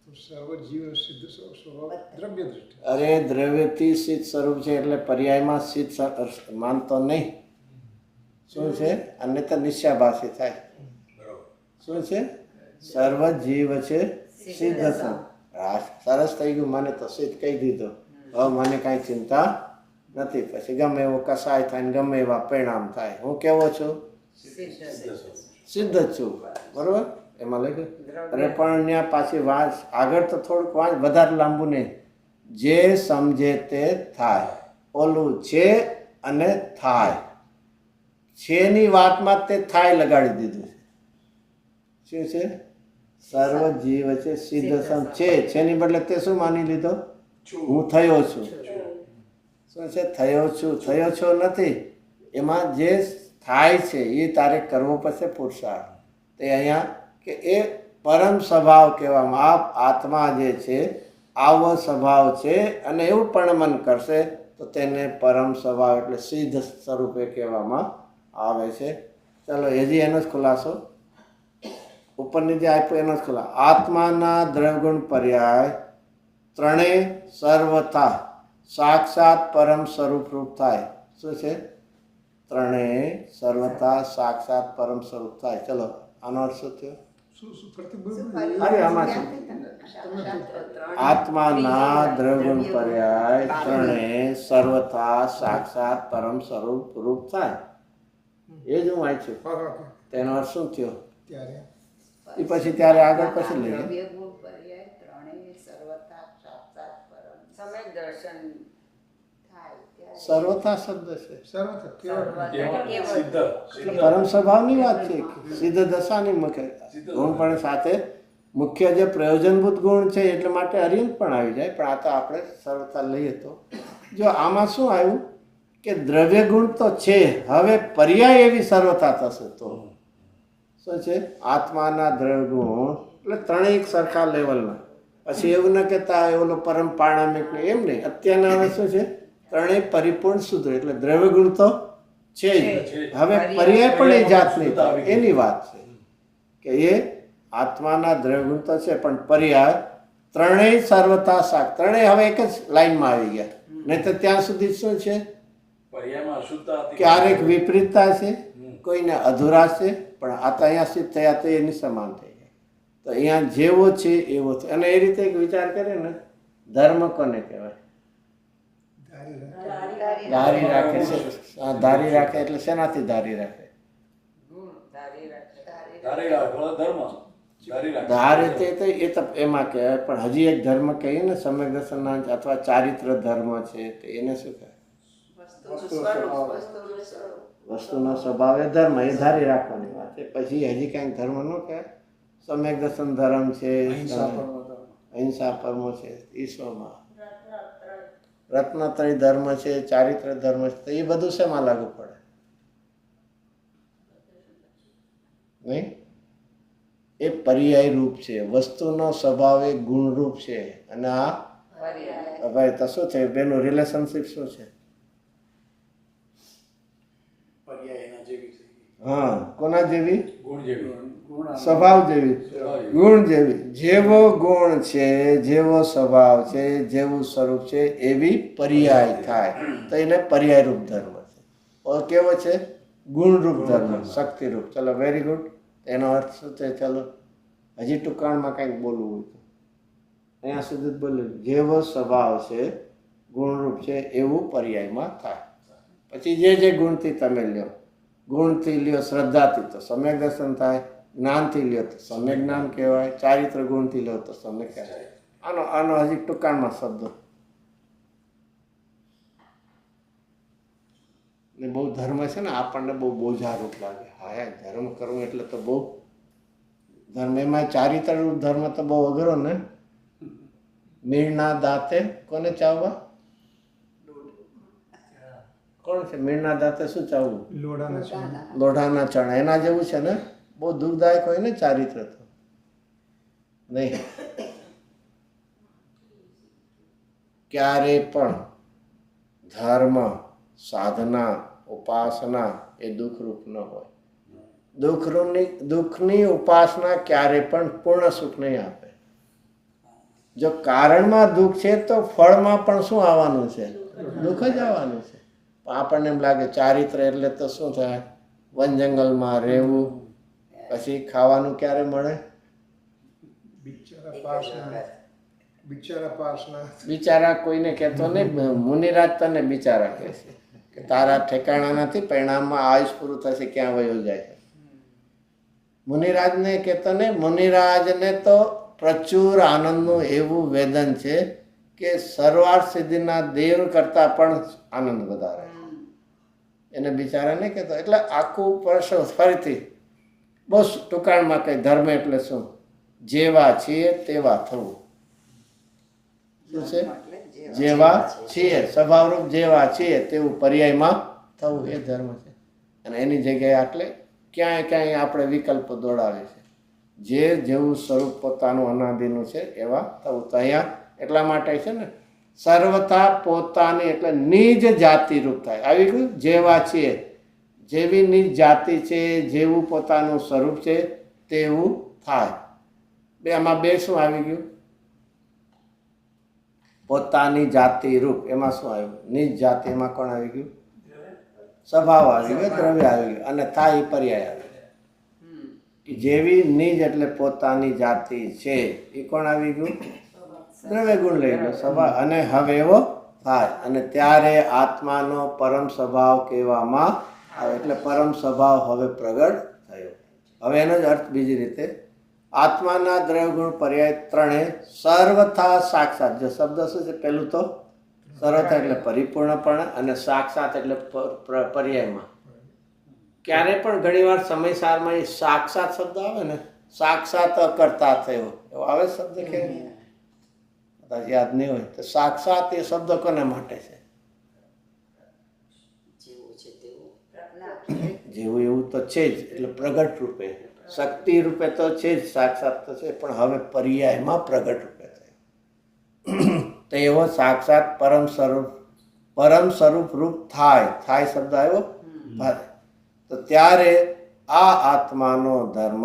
તો સર્વ જીવ સિદ્ધ સ્વભાવ દ્રવ્ય દ્રષ્ટિ. અરે દ્રવ્યથી સિદ્ધ સ્વરૂપ છે એટલે પર્યાયમાં સિદ્ધ માનતો નહીં. શું છે? અન્યથા નિશ્ચયાભાસી થાય. શું છે? સર્વ જીવ છે સિદ્ધ સમ. સરસ થઈ ગયું. મને તો સિદ્ધ કહી દીધો. હવે મને કાંઈ ચિંતા નથી. પછી ગમે એવો કસાય થાય ને ગમે એવા પરિણામ થાય, હું કેવો છું? સિદ્ધ જ છું. બરોબર? એમાં લખ્યું. અરે પણ ત્યાં પાછી વાંચ આગળ તો થોડુંક વાંચ, વધારે લાંબુ નહીં. જે સમજે તે થાય. ઓલું છે અને થાય. છેની વાતમાં તે થાય લગાડી દીધું છે. શું છે? સર્વ જીવ છે સિદ્ધ સમ. છેની બદલે તે શું માની લીધો? હું થયો છું. શું છે? થયો છું. થયો છો નથી. એમાં જે થાય છે એ તારે કરવો પડશે પુરુષાર્થ. તે અહીંયા કે એ પરમ સ્વભાવ કહેવામાં. આ આત્મા જે છે આવો સ્વભાવ છે અને એવું પરિણમન કરશે તો તેને પરમ સ્વભાવ એટલે સિદ્ધ સ્વરૂપે કહેવામાં આવે છે. ચાલો હજી એનો જ ખુલાસો ઉપરની જે આપ્યો એનો જ ખુલાસો. આત્માના દ્રવગુણ પર્યાય ત્રણેય સર્વથા સાક્ષાત પરમ સ્વરૂપ રૂપ થાય. શું છે? ત્રણેય સર્વથા સાક્ષાત પરમ સ્વરૂપ થાય. ચલો આનો અર્થ શું થયો? અરે આમાં છે આત્માના દ્રવગુણ પર્યાય ત્રણેય સર્વથા સાક્ષાત પરમ સ્વરૂપ રૂપ થાય. એ જ હું વાંચ્યું. તેનો અર્થ શું થયો? એ પછી ત્યારે આગળ પછી લઈએ. સર્વથા શબ્દ છે. પરમ સ્વભાવની વાત છે. સિદ્ધ દશાની મુખ્ય ગુણ પણ સાથે મુખ્ય જે પ્રયોજનભૂત ગુણ છે એટલે માટે અરિયંત પણ આવી જાય. પણ આ તો આપણે સર્વથા લઈએ તો જો આમાં શું આવ્યું કે દ્રવ્ય ગુણ તો છે, હવે પર્યાય એવી સર્વતા થશે. તો શું છે? આત્માના દ્રવ્ય ગુણ એટલે ત્રણેય એક સરખા લેવલના. પછી એવું ન કહેતા ઓલો પરમ પાણામિક ને એમ નહીં. અત્યારના હવે શું છે? ત્રણેય પરિપૂર્ણ શુદ્ધ એટલે દ્રવ્ય ગુણ તો છે જ. હવે પર્યાય પણ એ જાતની થાય એની વાત છે કે એ આત્માના દ્રવ્ય ગુણ તો છે પણ પર્યાય ત્રણેય સર્વતા શાક ત્રણેય હવે એક જ લાઈનમાં આવી ગયા. નહીં તો ત્યાં સુધી શું છે? પર્યાયમાં અશુદ્ધતા હતી. ક્યારેક વિપરીતતા છે, કોઈને અધૂરા છે, પણ આ તો અહીંયા સિદ્ધ થયા તો એની સમાન થઈ ગયા. તો અહીંયા જેવો છે એવો છે. અને એ રીતે એક વિચાર કરે ને, ધર્મ કોને કહેવાય? ધારી રાખે છે. ધારી રાખે એટલે શેનાથી ધારી રાખે? ધારે તે એ તો એમાં કહેવાય. પણ હજી એક ધર્મ કહીએ ને, સમ્યક દર્શનના અથવા ચારિત્ર ધર્મ છે, તો એને શું કહેવાય? વસ્તુનો સ્વભાવ એ ધર્મ, એ ધારી રાખવાની વાત છે. પછી હજી કંઈક ધર્મ ન કહેવાય. સમ્યક દર્શન ધર્મ છે, અહિંસા પરમો છે, ઈશ્વરમાં રત્નત્રય ધર્મ છે, ચારિત્ર ધર્મ છે, તો એ બધું શેમાં લાગુ પડે? નહીં, એ પર્યાય રૂપ છે. વસ્તુનો સ્વભાવ એ ગુણરૂપ છે. અને આ ભાઈ તો શું છે? બેનું રિલેશનશીપ શું છે? હા, કોના જેવી? સ્વભાવ જેવી, ગુણ જેવી. જેવો ગુણ છે, જેવો સ્વભાવ છે, જેવું સ્વરૂપ છે, એવી પર્યાય થાય તો એને પર્યાય રૂપ ધર્મ છે. કેવો છે? ગુણરૂપ ધર્મ, શક્તિરૂપ. ચલો, વેરી ગુડ. એનો અર્થ શું છે? ચલો હજી ટૂંકાણમાં કંઈક બોલવું હોય તો અહીંયા સુધી જ બોલ્યું. જેવો સ્વભાવ છે, ગુણરૂપ છે, એવું પર્યાયમાં થાય. પછી જે ગુણથી તમે લ્યો, ગુણથી લ્યો શ્રદ્ધાથી તો સમ્યક દર્શન થાય, જ્ઞાનથી લ્યો તો સમ્યક જ્ઞાન કહેવાય, ચારિત્ર ગુણથી લ્યો તો સમ્યક કહેવાય. આનો હજી ટૂંકાણમાં શબ્દો. ને બહુ ધર્મ છે ને, આપણને બહુ બોજારૂપ લાગે. હા યાર, ધર્મ કરવું એટલે તો બહુ ધર્મ. એમાં ચારિત્ર રૂપ ધર્મ તો બહુ અઘરો ને. મીણના દાંતે કોને ચાવવા? કોણ છે મીણના દાંતે? શું ચાવવું? લોઢાના ચણા. એના જેવું છે ને. બહુ દુઃખદાયક હોય ને ચારિત્ર તો. નહીં, ક્યારે પણ ધર્મ, સાધના, ઉપાસના એ દુઃખરૂપ ન હોય. દુઃખની ઉપાસના ક્યારે પણ પૂર્ણ સુખ નહીં આપે. જો કારણમાં દુઃખ છે તો ફળમાં પણ શું આવવાનું છે? દુઃખ જ આવવાનું છે. આપણને એમ લાગે ચારિત્ર એટલે તો શું થાય? વન જંગલમાં રહેવું, પછી ખાવાનું ક્યારે મળે? બિચારા કોઈને કહેતો નહીં. મુનિરાજ તને બિચારા કહે છે કે તારા ઠેકાણા નથી, પરિણામમાં આયુષ પૂરું થશે, ક્યાં વયો જાય છે. મુનિરાજને કહેતો નહીં. મુનિરાજને તો પ્રચુર આનંદનું એવું વેદન છે કે સર્વાર્થ સિદ્ધિના દેવ કરતાં પણ આનંદ વધારે. એને બિચારા નહીં કહેતો. એટલે આખું વર્ષ ફરીથી બહુ ટૂંકાણમાં કંઈ ધર્મ એટલે શું? જેવા છીએ તેવા થવું. શું છે? જેવા છીએ, સ્વભાવરૂપ જેવા છીએ તેવું પર્યાયમાં થવું, એ ધર્મ છે. અને એની જગ્યાએ એટલે ક્યાંય આપણે વિકલ્પો દોડાવે છે. જેવું સ્વરૂપ પોતાનું અનાદિનું છે એવા થવું. તો અહીંયા એટલા માટે છે ને, સર્વથા પોતાની એટલે નિજ જાતિ રૂપ થાય. આવી ગયું? જેવા છીએ, જેવી નિજ જાતિ છે, જેવું પોતાનું સ્વરૂપ છે તેવું થાય. આમાં બે શું આવી ગયું? પોતાની જાતિ રૂપ. એમાં શું આવ્યું? નિજ જાતિ. એમાં કોણ આવી ગયું? સ્વભાવ આવી ગયો, દ્રવ્ય આવી ગયું. અને થાય એ પર્યાય આવી ગયો. જેવી નિજ એટલે પોતાની જાતિ છે એ કોણ આવી ગયું? દ્રવ્ય ગુણ લઈ ગયો, સ્વભાવ. અને હવે એવો થાય. અને ત્યારે આત્માનો પરમ સ્વભાવ કહેવામાં આવે. એટલે પરમ સ્વભાવ હવે પ્રગટ થયો. હવે એનો જ અર્થ બીજી રીતે, આત્માના દ્રવ્ય ગુણ પર્યાય ત્રણે સર્વથા સાક્ષાત. જો શબ્દ શું છે? પહેલું તો સર્વથા એટલે પરિપૂર્ણપણે, અને સાક્ષાત એટલે પર્યાયમાં. ક્યારે પણ ઘણીવાર સમયસારમાં એ સાક્ષાત શબ્દ આવે ને, સાક્ષાત કરતા થયો એવો આવે શબ્દ કે યાદ નહીં હોય તો સાક્ષાત એ શબ્દ કોને માટે છે? જેવું એવું તો છે જ, એટલે પ્રગટ રૂપે શક્તિ રૂપે તો છે જ, સાક્ષાત તો છે, પણ હવે પર્યાયમાં પ્રગટ રૂપે થયો. તો એવો સાક્ષાત પરમ સ્વરૂપ રૂપ થાય શબ્દ આવ્યો તો ત્યારે આ આત્માનો ધર્મ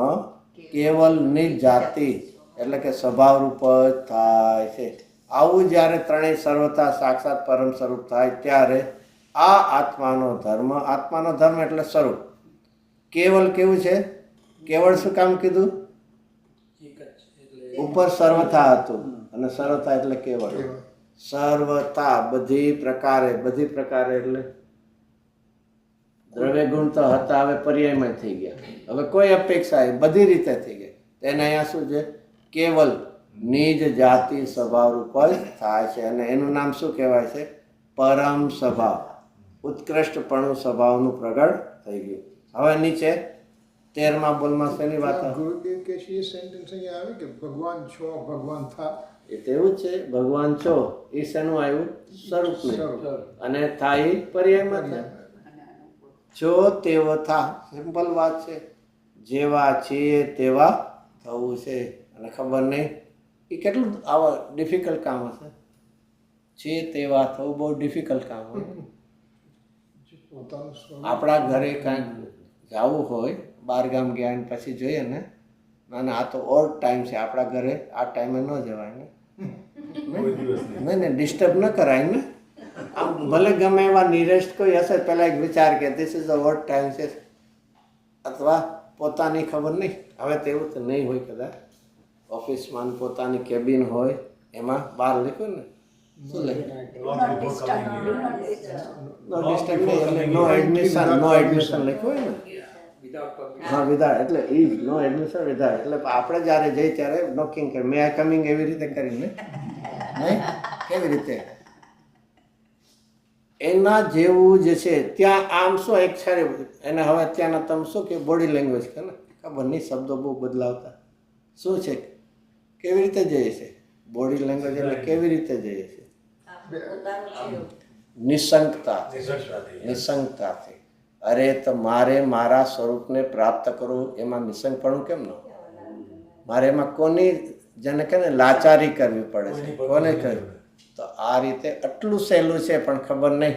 કેવલ નિજાતિ એટલે કે સ્વભાવ રૂપ જ થાય છે. આવું જ્યારે ત્રણેય સર્વતા સાક્ષાત પરમ સ્વરૂપ થાય ત્યારે આ આત્માનો ધર્મ એટલે સ્વરૂપ કેવલ કેવું છે? કેવળ શું કામ કીધું? ઉપર સર્વથા હતું અને સર્વથા એટલે કેવળ. સર્વતા બધી પ્રકારે એટલે દ્રવ્ય ગુણ તો હતા, હવે પર્યાયમાં થઈ ગયા. હવે કોઈ અપેક્ષા બધી રીતે થઈ ગઈ. તેને અહીંયા શું છે? કેવલ નિજ જાતિ સ્વભાવ રૂપ જ થાય છે અને એનું નામ શું કહેવાય છે? પરમ સ્વભાવ, ઉત્કૃષ્ટપણું સ્વભાવનું પ્રગટ થઈ ગયું. હવે નીચે 13મા બોલમાં શેની વાત? ગુરુદેવ કે છે એ સેન્ટેન્સ અહીંયા આવે કે ભગવાન છો, ભગવાન થા. એ તો એવું જ છે. ભગવાન છો એ શેનું આવ્યું? સ્વરૂપનું. અને થા એ પર્યાયમાં થાય. જો તેવો થા, સિમ્પલ વાત છે. જેવા છીએ તેવા થવું છે. અને ખબર નહીં એ કેટલું આવા ડિફિકલ્ટ કામ હશે. છે તેવા થવું બહુ ડિફિકલ્ટ કામ હોય. પોતાનું સ્વરૂપ આપણા ઘરે કાંઈક જવું હોય, બહાર ગામ ગયા ને પછી જોઈએ ને, ના આ તો ઓડ ટાઈમ છે, આપણા ઘરે આ ટાઈમે ન જવાય ને, નહીં ડિસ્ટર્બ ન કરાય ને. આમ ભલે ગમે એવા નિરેસ્ટ કોઈ હશે, પહેલાં એક વિચાર કે this is a odd time છે, અથવા પોતાની ખબર નહીં. હવે તેવું તો નહીં હોય કદાચ. ઓફિસમાં પોતાની કેબિન હોય એમાં બહાર લખ્યું ને શું લખ્યું? નો ડિસ્ટર્બ એટલે નો એડમિશન લખ્યું હોય ને. હા, વિધાઉટ એટલે ઇઝ નો એડમિશન વિધાઉટ એટલે આપણે જ્યારે જઈએ ત્યારે નોકિંગ કરે, મે આઈ કમિંગ એવી રીતે કરીને, નહીં કેવી રીતે એના જેવું જ છે. ત્યાં આમ શું એક છે એને હવે ત્યાંના તમે શું કે બોડી લેંગ્વેજ કે ને ખબર નહીં, શબ્દો બહુ બદલાવતા શું છે, કેવી રીતે જઈએ છે બોડી લેંગ્વેજ એટલે કેવી રીતે જઈએ છે? નિશંકતાથી. અરે તો મારા સ્વરૂપને પ્રાપ્ત કરવું એમાં નિશંકપણું કેમ ન? મારે એમાં કોની જેને કે ને લાચારી કરવી પડે છે, કોને કરવી? તો આ રીતે આટલું સહેલું છે પણ ખબર નહીં,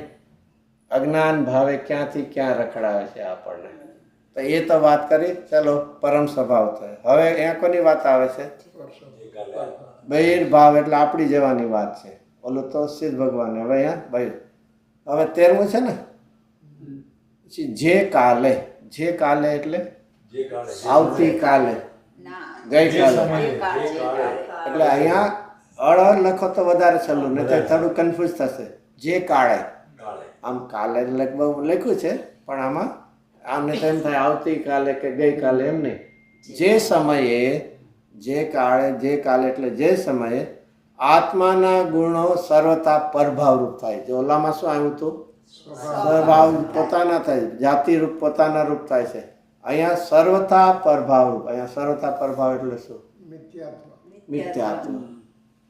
અજ્ઞાન ભાવે ક્યાંથી ક્યાં રખડાવે છે આપણને. તો એ તો વાત કરી, ચલો પરમ સ્વભાવ થયો. હવે અહીંયા કોની વાત આવે છે? બહિર્ભાવ એટલે આપણી જવાની વાત છે. ઓલું તો સિદ્ધ ભગવાન. હવે અહીંયા ભાઈ હવે 13મું છે ને, જે કાલે એટલે આવતીકાલે, ગઈકાલે. એટલે અહીંયા અળ લખો તો વધારે સહેલું, નહીં તો થોડું કન્ફ્યુઝ થશે. જે કાળે, આમ કાલે લગભગ લખ્યું છે પણ આમાં આમને તો એમ થાય આવતીકાલે કે ગઈકાલે, એમ નહીં. જે સમયે, જે કાલે એટલે જે સમયે આત્માના ગુણો સર્વતા પરભાવરૂપ થાય. જો ઓલામાં શું આવ્યું હતું? સ્વભાવ પોતાના થાય, જાતિ રૂપ પોતાના રૂપ થાય છે. અહીંયા સર્વતા પરભાવ રૂપ. અહીંયા સર્વતા પરભાવ એટલે શું?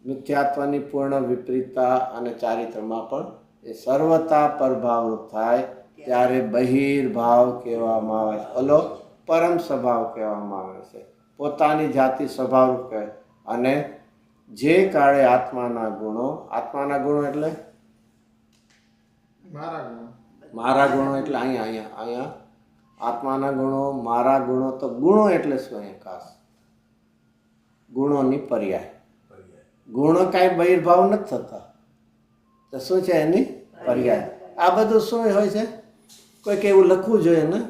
મિથ્યાત્વની પૂર્ણ વિપરીતતા અને ચારિત્રમાં પણ એ સર્વતા પરભાવ રૂપ થાય ત્યારે બહિર્ભાવ કહેવામાં આવે છે. ઓલો પરમ સ્વભાવ કહેવામાં આવે છે. પોતાની જાતિ સ્વભાવ રૂપ કહે. અને જે કાળે આત્માના ગુણો એટલે મારા ગુણો એટલે અહીંયા આત્માના ગુણો, મારા ગુણો. તો ગુણો એટલે શું? અહીંયા ખાસ ગુણોની પર્યાય. ગુણો કાંઈ બહિર્ભાવ નથી થતા, તો શું છે એની પર્યાય. આ બધું શું હોય છે? કોઈક એવું લખવું જોઈએ ને.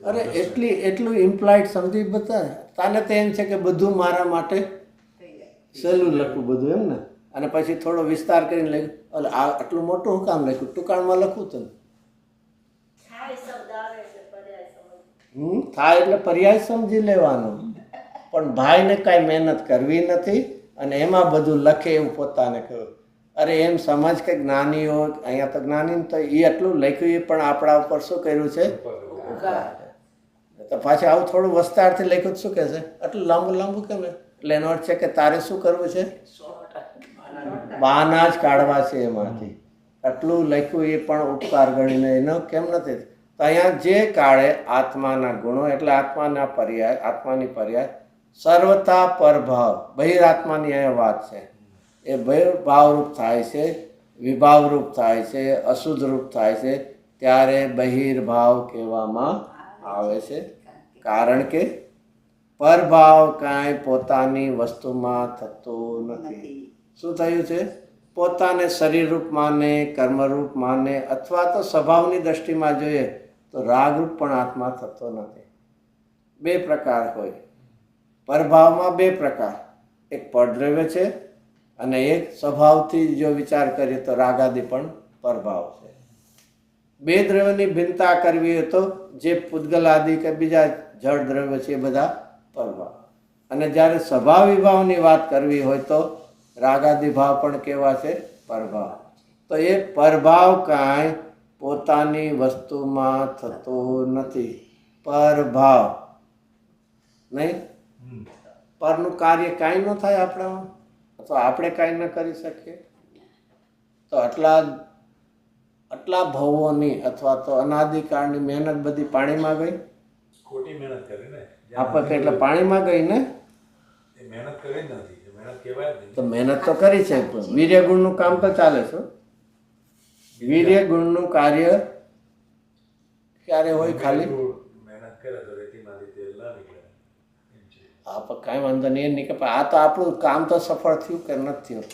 અરે એટલું ઇમ્પ્લાઇડ સમજી બતાવે. તાને તો એમ છે કે બધું મારા માટે સહેલું લખવું બધું, એમ ને. અને પછી થોડો વિસ્તાર કરીને લખ્યું. આટલું મોટું હું કામ લખ્યું? ટૂંકાણમાં લખવું તો થાય એટલે પર્યાય સમજી લેવાનો. પણ ભાઈને કાંઈ મહેનત કરવી નથી અને એમાં બધું લખે એવું પોતાને કહ્યું. અરે એમ સમજ કે જ્ઞાનીઓ, અહીંયા તો જ્ઞાની તો એ આટલું લખ્યું, એ પણ આપણા ઉપર શું કર્યું છે? તો પાછું આવું થોડું વિસ્તારથી લખ્યું શું કહે છે? આટલું લાંબુ કેમ? એટલે એનો અર્થ છે કે તારે શું કરવું છે? બહાના જ કાઢવા છે એમાંથી. આટલું લખ્યું એ પણ ઉપકાર ગણીને એનો કેમ નથી? તો અહીંયા જે કાળે આત્માના ગુણો એટલે આત્માના પર્યાય, આત્માની પર્યાય સર્વતા પરભાવ, બહિરાત્માની અહીંયા વાત છે. એ બહિર્ભાવરૂપ થાય છે, વિભાવરૂપ થાય છે, અશુદ્ધ રૂપ થાય છે, ત્યારે બહિર્ભાવ કહેવામાં આવે છે. કારણ કે પરભાવ કાંઈ પોતાની વસ્તુમાં થતું નથી. શું થયું છે? પોતાને શરીરરૂપ માને, કર્મરૂપ માને, અથવા તો સ્વભાવની દ્રષ્ટિમાં જોઈએ તો રાગરૂપ પણ આત્મા થતો નથી. બે પ્રકાર હોય પરભાવમાં, બે પ્રકાર. એક પરદ્રવ્ય છે અને એક સ્વભાવથી જો વિચાર કરીએ તો રાગાદિ પણ પરભાવ છે. બે દ્રવ્યની ભિન્નતા કરવી હોય તો જે પૂતગલ આદિ કે બીજા જળ દ્રવ્ય છે એ બધા પરભાવ. અને જ્યારે સ્વભાવ વિભાવની વાત કરવી હોય તો રાગાદિ ભાવ પણ કેવા છે? પરભાવ. તો એ પરભાવ કાંઈ પોતાની વસ્તુમાં થતું નથી. પરભાવ નહીં, પરનું કાર્ય કાંઈ ન થાય આપણામાં, અથવા આપણે કાંઈ ન કરી શકીએ. તો આટલા ભવોની અથવા તો અનાદિકાળની મહેનત બધી પાણીમાં ગઈ. ખોટી મહેનત કરી ને આપણે એટલે પાણીમાં ગઈ ને. એ મહેનત કરી જ નથી, એ મહેનત કહેવાય જ નહીં. તો મહેનત તો કરી છે, વીર્ય ગુણનું કામ તો ચાલે છે. વીર્ય ગુણનું કાર્ય ક્યારે હોય? ખાલી મહેનત કરે તો રેતીમાંથી તેલ ના નીકળે એમ છે. હા, પણ કાંઈ વાંધો નહીં. એ નહીં કે આ તો આપણું કામ તો સફળ થયું કે નથી થયું?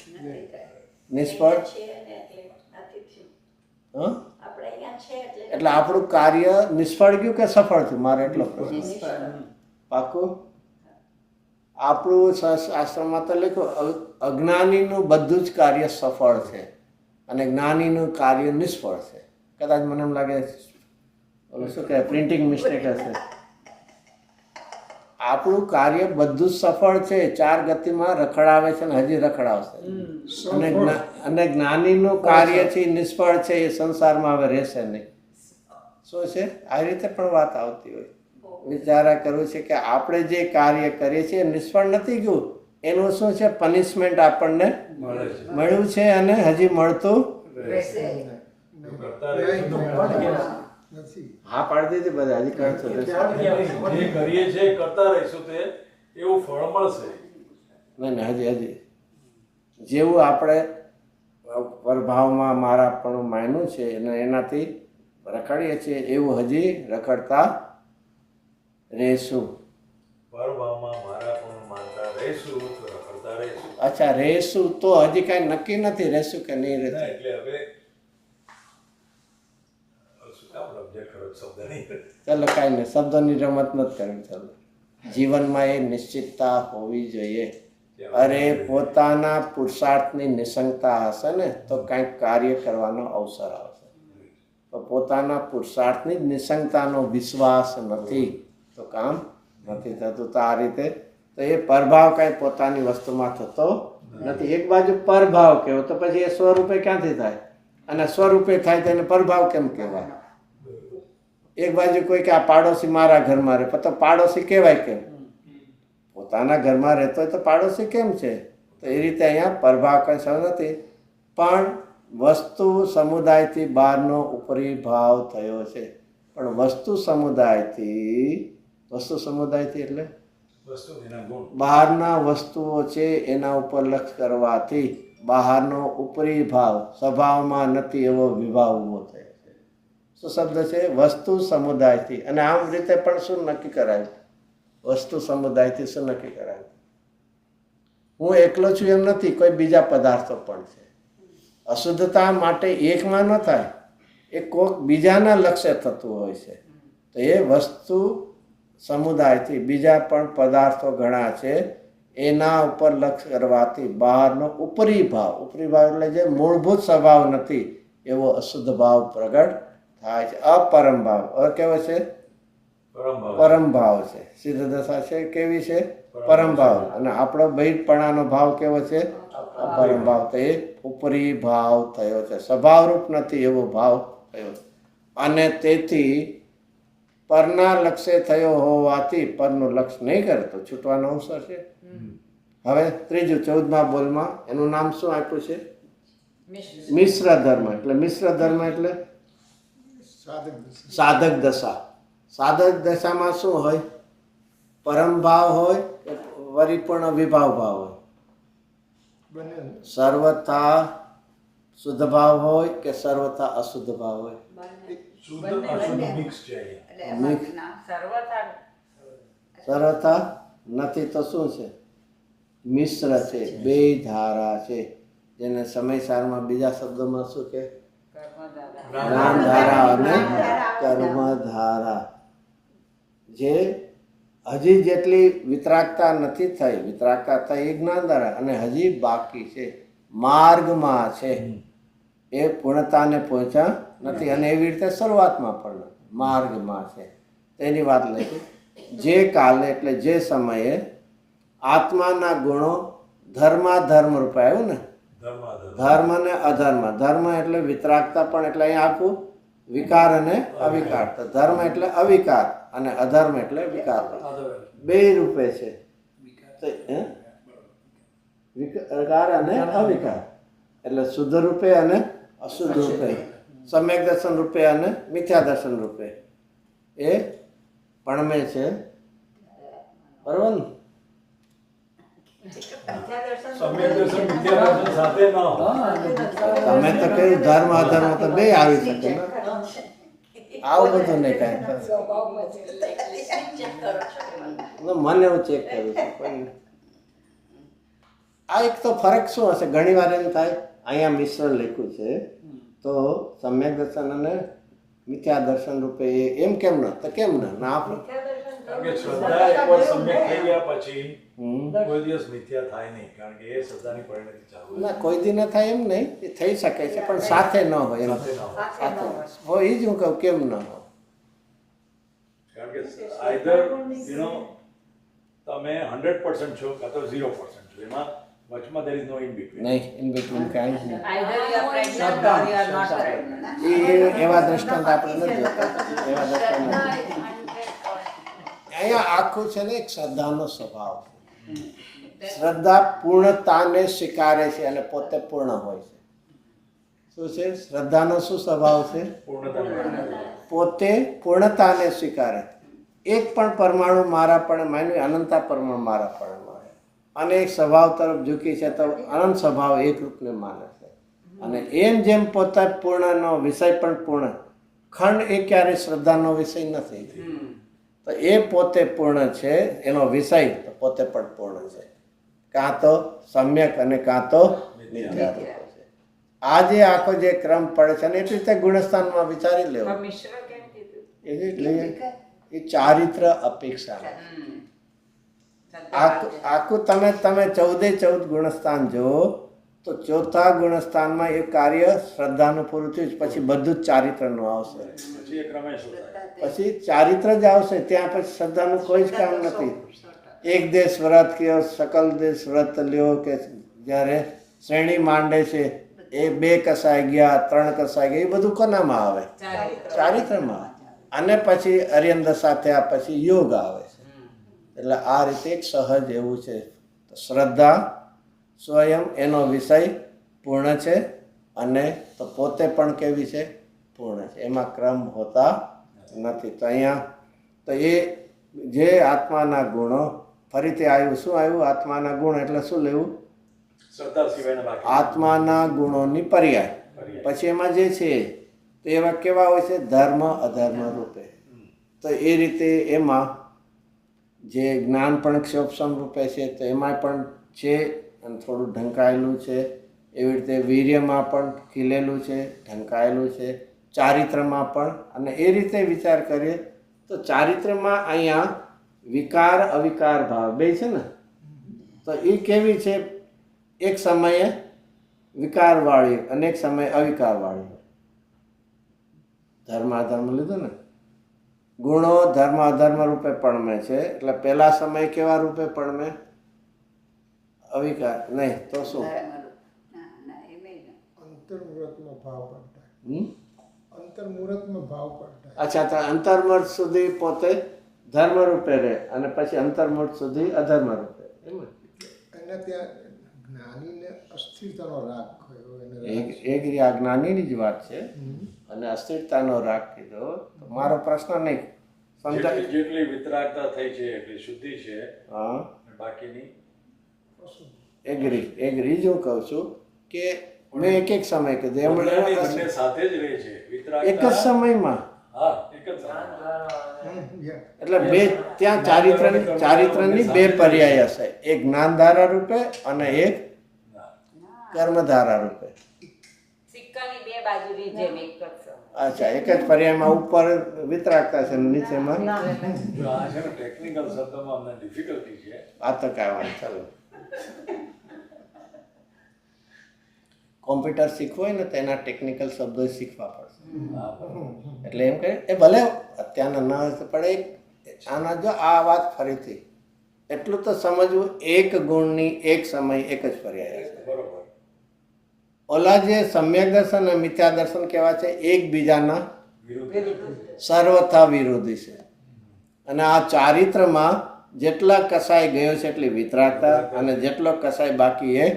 નિષ્ફળ. છે ને એટલે નથી થયું. હા, આપણે અહીંયા છે એટલે એટલે આપણું કાર્ય નિષ્ફળ ગયું કે સફળ થયું? મારે એટલો પ્રશ્ન. પાકું? આપણું શાસ્ત્રમાં તો લખ્યું અજ્ઞાનીનું બધું જ કાર્ય સફળ છે અને જ્ઞાનીનું કાર્ય નિષ્ફળ છે. કદાચ મને એમ લાગે ઓલું શું કહેવાય, પ્રિન્ટિંગ મિસ્ટેક હશે. આપણું કાર્ય બધું જ સફળ છે, ચાર ગતિમાં રખડાવે છે અને હજી રખડાવશે. અને જ્ઞાનીનું કાર્ય છે નિષ્ફળ છે, એ સંસારમાં હવે રહેશે નહીં. શું છે? આ રીતે પણ વાત આવતી હોય. વિચારા કરવું છે કે આપણે જે કાર્ય કરીએ છીએ નિષ્ફળ નથી ગયું, એનું શું છે? પનિશમેન્ટ આપણને મળ્યું છે અને હજી મળતું નથી. હા પાડી દીધી બધા, હજી કરતું જે કરીએ છીએ કરતા રહીશું તે એવું ફળ મળશે. નહીં નહીં, હજી જેવું આપણે પ્રભાવમાં મારા પણ માન્યું છે અને એનાથી રખડીએ છીએ એવું હજી રખડતા રહેશું. પરભાવમાં મારા પણ માનતા રહીશું તો રખડતા રહીશું. અચ્છા, રહેશું તો હજી કાંઈ નક્કી નથી રહેશું કે નહીં ના, રહેશું. એટલે હવે શું કામ રમઝટ કરો શબ્દ નહીં. ચાલો કાંઈ નહીં, શબ્દોની રમત નથી કરવી. ચાલો, જીવનમાં એ નિશ્ચિતતા હોવી જોઈએ. અરે પોતાના પુરુષાર્થની નિસંગતા હશે ને તો કાંઈક કાર્ય કરવાનો અવસર આવશે. તો પોતાના પુરુષાર્થની જ નિસંગતાનો વિશ્વાસ નથી તો કામ નથી થતું. તો આ રીતે તો એ પરભાવ કાંઈ પોતાની વસ્તુમાં થતો નથી. એક બાજુ પરભાવ કહેવો તો પછી એ સ્વરૂપે ક્યાંથી થાય? અને સ્વરૂપે થાય તો એને પરભાવ કેમ કહેવાય? એક બાજુ કોઈ કે આ પાડોશી મારા ઘરમાં રહે, તો પાડોશી કહેવાય કેમ? પોતાના ઘરમાં રહેતો હોય તો પાડોશી કેમ છે? તો એ રીતે અહીંયા પરભાવ કંઈ સહ નથી, પણ વસ્તુ સમુદાયથી બહારનો ઉપરી ભાવ થયો છે. પણ વસ્તુ સમુદાયથી એટલે વસ્તુ એના ગુણ બહારના વસ્તુઓ છે એના ઉપર લક્ષ કરવાથી બહારનો ઉપરી ભાવ સ્વભાવમાં નથી એવો વિભાવ ઊભો થયો છે. શું શબ્દ છે? વસ્તુ સમુદાયથી. અને આમ રીતે પણ શું નક્કી કરાય? વસ્તુ સમુદાયથી શું નક્કી કરાય? હું એકલો છું એમ નથી, કોઈ બીજા પદાર્થો પણ છે. અશુદ્ધતા માટે એકમાં ન થાય, એ કોઈક બીજાના લક્ષ્ય થતું હોય છે. તો એ વસ્તુ સમુદાયથી બીજા પણ પદાર્થો ઘણા છે એના ઉપર લક્ષ કરવાથી બહારનો ઉપરી ભાવ એટલે જે મૂળભૂત સ્વભાવ નથી એવો અશુદ્ધ ભાવ પ્રગટ થાય છે. અપરમ ભાવ. કેવો છે? પરમ ભાવ છે. સિદ્ધ દશા છે કેવી છે? પરમ ભાવ. અને આપણો બહિર્પણાનો ભાવ કેવો છે? અપરમ ભાવ. તો એ ઉપરી ભાવ થયો છે, સ્વભાવરૂપ નથી એવો ભાવ થયો. અને તેથી પરના લક્ષ્ય થયો હોવાથી પરનું લક્ષ્ય નહીં કરે તો છૂટવાનો અવસર છે. હવે ત્રીજું 14મા બોલમાં એનું નામ શું આપ્યું છે? મિશ્ર ધર્મ એટલે મિશ્ર ધર્મ એટલે સાધક દશા. સાધક દશા. સાધક દશામાં શું હોય? પરમ ભાવ હોય કે પરિપૂર્ણ વિભાવ ભાવ હોય? બંને સર્વથા શુદ્ધ ભાવ હોય કે સર્વથા અશુદ્ધ ભાવ હોય? શુદ્ધ અશુદ્ધ મિક્સ છે અહીંયા. મિક્સ. સર્વથા સર્વથા નથી તો શું છે? મિશ્ર છે, બે ધારા છે, જેને સમયસારમાં બીજા શબ્દોમાં શું કે? જ્ઞાનધારા અને કર્મધારા. જે હજી જેટલી વિતરાગતા નથી થઈ, વિતરાગતા થઈ એ જ્ઞાનધારા, અને હજી બાકી છે, માર્ગમાં છે, એ પૂર્ણતાને પહોંચ્યા નથી, અને એવી રીતે શરૂઆતમાં પણ નથી, માર્ગમાં છે. તેની વાત લખી. જે કાલે એટલે જે સમયે આત્માના ગુણો ધર્માધર્મ રૂપે આવ્યું ને, ધર્મ અને અધર્મ. ધર્મ એટલે વિતરાગતા, પણ એટલે અહીંયા આખું વિકાર અને અવિકાર. તો ધર્મ એટલે અવિકાર અને અધર્મ એટલે વિકાર, બે રૂપે છે. તો વિકાર અને અવિકાર એટલે શુદ્ધ રૂપે અને અશુદ્ધ રૂપે, સમ્યક દર્શન રૂપે અને મિથ્યા દર્શન રૂપે એ પણમે છે. બરોબર ને? સમ્યક દર્શન મિથ્યા દર્શન સાથે ન હોય. તમે તો કહ્યું ધર્મ અધર્મ તો બે આવી શકે ને. આવું બધું નહીં કાંઈ મને એવું ચેક કર્યું છે કોઈ નહીં. આ એક તો ફરક શું હશે? ઘણી વાર એમ થાય અહીંયા મિશ્ર લખ્યું છે તો સમ્યક દર્શન અને મિથ્યા દર્શન રૂપે એમ કેમ ન? તો કેમ ન આપણે કારણ કે શ્રદ્ધા એકવાર સમ્યક થઈ ગયા પછી કોઈ દિવસ મિથ્યા થાય નહીં, કારણ કે એ શ્રદ્ધાની પરિણતિ ચાલુ ના કોઈ દી ન થાય એમ નહીં, એ થઈ શકે છે પણ સાથે ન હોય એમ. સાથે હોય એ જ હું કહું કેમ ન હોય. કારણ કે આઈધર તમે 100% છો કાં તો 0% છો, એમાં વચમાં there is no in between. નહીં ઇન બિટવીન કાંઈ જ નહીં. either you are pregnant or you are not pregnant. એવા દ્રષ્ટાંત આપણે નથી જોતા. એવા દ્રષ્ટાંત નથી. અહીંયા આખું છે ને એક શ્રદ્ધાનો સ્વભાવ. શ્રદ્ધા પૂર્ણતાને સ્વીકારે છે અને પોતે પૂર્ણ હોય છે. શું છે શ્રદ્ધાનો શું સ્વભાવ છે? પોતે પૂર્ણતાને સ્વીકારે. એક પણ પરમાણુ મારા પણ માની અનંતા પરમાણુ મારા પણ માને, અને એક સ્વભાવ તરફ ઝૂકી છે તો અનંત સ્વભાવ એક રૂપને માને છે. અને એમ જેમ પોતે પૂર્ણનો વિષય પણ પૂર્ણ, ખંડ એ ક્યારેય શ્રદ્ધાનો વિષય નથી. તો એ પોતે પૂર્ણ છે, એનો વિષય તો પોતે પણ પૂર્ણ છે. કાં તો સમ્યક અને કાં તો મિથ્યા રૂપ છે. આ જે આખો જે ક્રમ પડે છે ને એટલી રીતે ગુણસ્થાનમાં વિચારી લેવું. એટલે એ ચારિત્ર અપેક્ષા આખું તમે 14 ગુણસ્થાન જો તો ચોથા ગુણસ્થાનમાં એ કાર્ય શ્રદ્ધાનું પૂરું થયું, પછી બધું જ ચારિત્રનું આવશે. પછી ચારિત્ર જ આવશે, ત્યાં પછી શ્રદ્ધાનું કોઈ જ કામ નથી. એક દેશ વ્રત કયો, સકલ દેશ વ્રત લ્યો, કે જ્યારે શ્રેણી માંડે છે એ 2 કસાઈ ગયા, 3 કસાઈ ગયા, એ બધું કોનામાં આવે? ચારિત્રમાં. અને પછી અરિયંદશા થયા પછી યોગ આવે છે. એટલે આ રીતે એક સહજ એવું છે. શ્રદ્ધા સ્વયં એનો વિષય પૂર્ણ છે, અને તો પોતે પણ કેવી છે? પૂર્ણ છે. એમાં ક્રમ હોતા નથી. તો અહીંયા તો એ જે આત્માના ગુણો ફરીથી આવ્યું. શું આવ્યું? આત્માના ગુણ એટલે શું લેવું? આત્માના ગુણોની પર્યાય. પછી એમાં જે છે તો એવા કેવા હોય છે? ધર્મ અધર્મ રૂપે. તો એ રીતે એમાં જે જ્ઞાન પણ ક્ષોભસમ રૂપે છે તો એમાં પણ છે, અને થોડું ઢંકાયેલું છે. એવી રીતે વીર્યમાં પણ ખીલેલું છે, ઢંકાયેલું છે, ચારિત્રમાં પણ. અને એ રીતે વિચાર કરીએ તો ચારિત્રમાં અહીંયા વિકાર અવિકાર ભાવ બે છે ને, તો એ કેવી છે? એક સમયે વિકારવાળી અને એક સમયે અવિકારવાળી. ધર્મ અધર્મ લીધું ને, ગુણો ધર્મ અધર્મ રૂપે પણમે છે. એટલે પહેલા સમય કેવા રૂપે પણમે? અવિકાર નહીં તો શું? અંતર્મુહૂર્તમાં ભાવ પડતા. અંતર્મુહૂર્તમાં ભાવ પડતા. અચ્છા, તો અંતર્મુહૂર્ત સુધી પોતે ધર્મ રૂપે રહે અને પછી અંતર્મુહૂર્ત સુધી અધર્મ રૂપે. એમ એને ત્યાં જ્ઞાનીને અસ્થિરતાનો રાગ કયો એને એક આ જ્ઞાનીની જ વાત છે. અને અસ્થિરતાનો રાગ કીધો તો મારો પ્રશ્ન નહીં સમજાય. જેટલી વિતરાગતા થઈ છે એટલી શુદ્ધિ છે, હા, બાકીની એગ્રી જ હું કહું છું કે મેં એક સમય કીધું બંને એમણે સાથે જ રહે છે. એક જ વિતરાગતા સમયમાં હા, એક જ સમયમાં. એટલે બે ત્યાં ચારિત્રની બે પર્યાય હશે, એક જ્ઞાનધારા રૂપે અને એક કર્મધારા રૂપે. સિક્કાની બે બાજુની જેમ એક જ છે. અચ્છા, એક જ પર્યાયમાં ઉપર વિતરાગતા છે અને નીચેમાં જો આ છે ને ટેકનિકલ શબ્દમાં અમને ડિફિકલ્ટી છે. આ તો કાંઈ વાંધો ચાલો. કોમ્પ્યુટર શીખવું હોય ને તો એના ટેકનિકલ શબ્દો શીખવા પડશે. હા, બરાબર. એટલે એમ કહે એ ભલે અત્યારના ન હોય તો પડે આના જો આ વાત ફરીથી એટલું તો સમજવું, એક ગુણની એક સમય એક જ પર્યાય હશે. બરોબર. ઓલા જે સમ્યક દર્શન અને મિથ્યા દર્શન કહેવાય છે એકબીજાના વિરુદ્ધ. સર્વથા વિરોધી છે. અને આ ચારિત્રમાં જેટલા કસાય ગયો છે એટલી વિતરાગતા અને જેટલો કસાય બાકી એ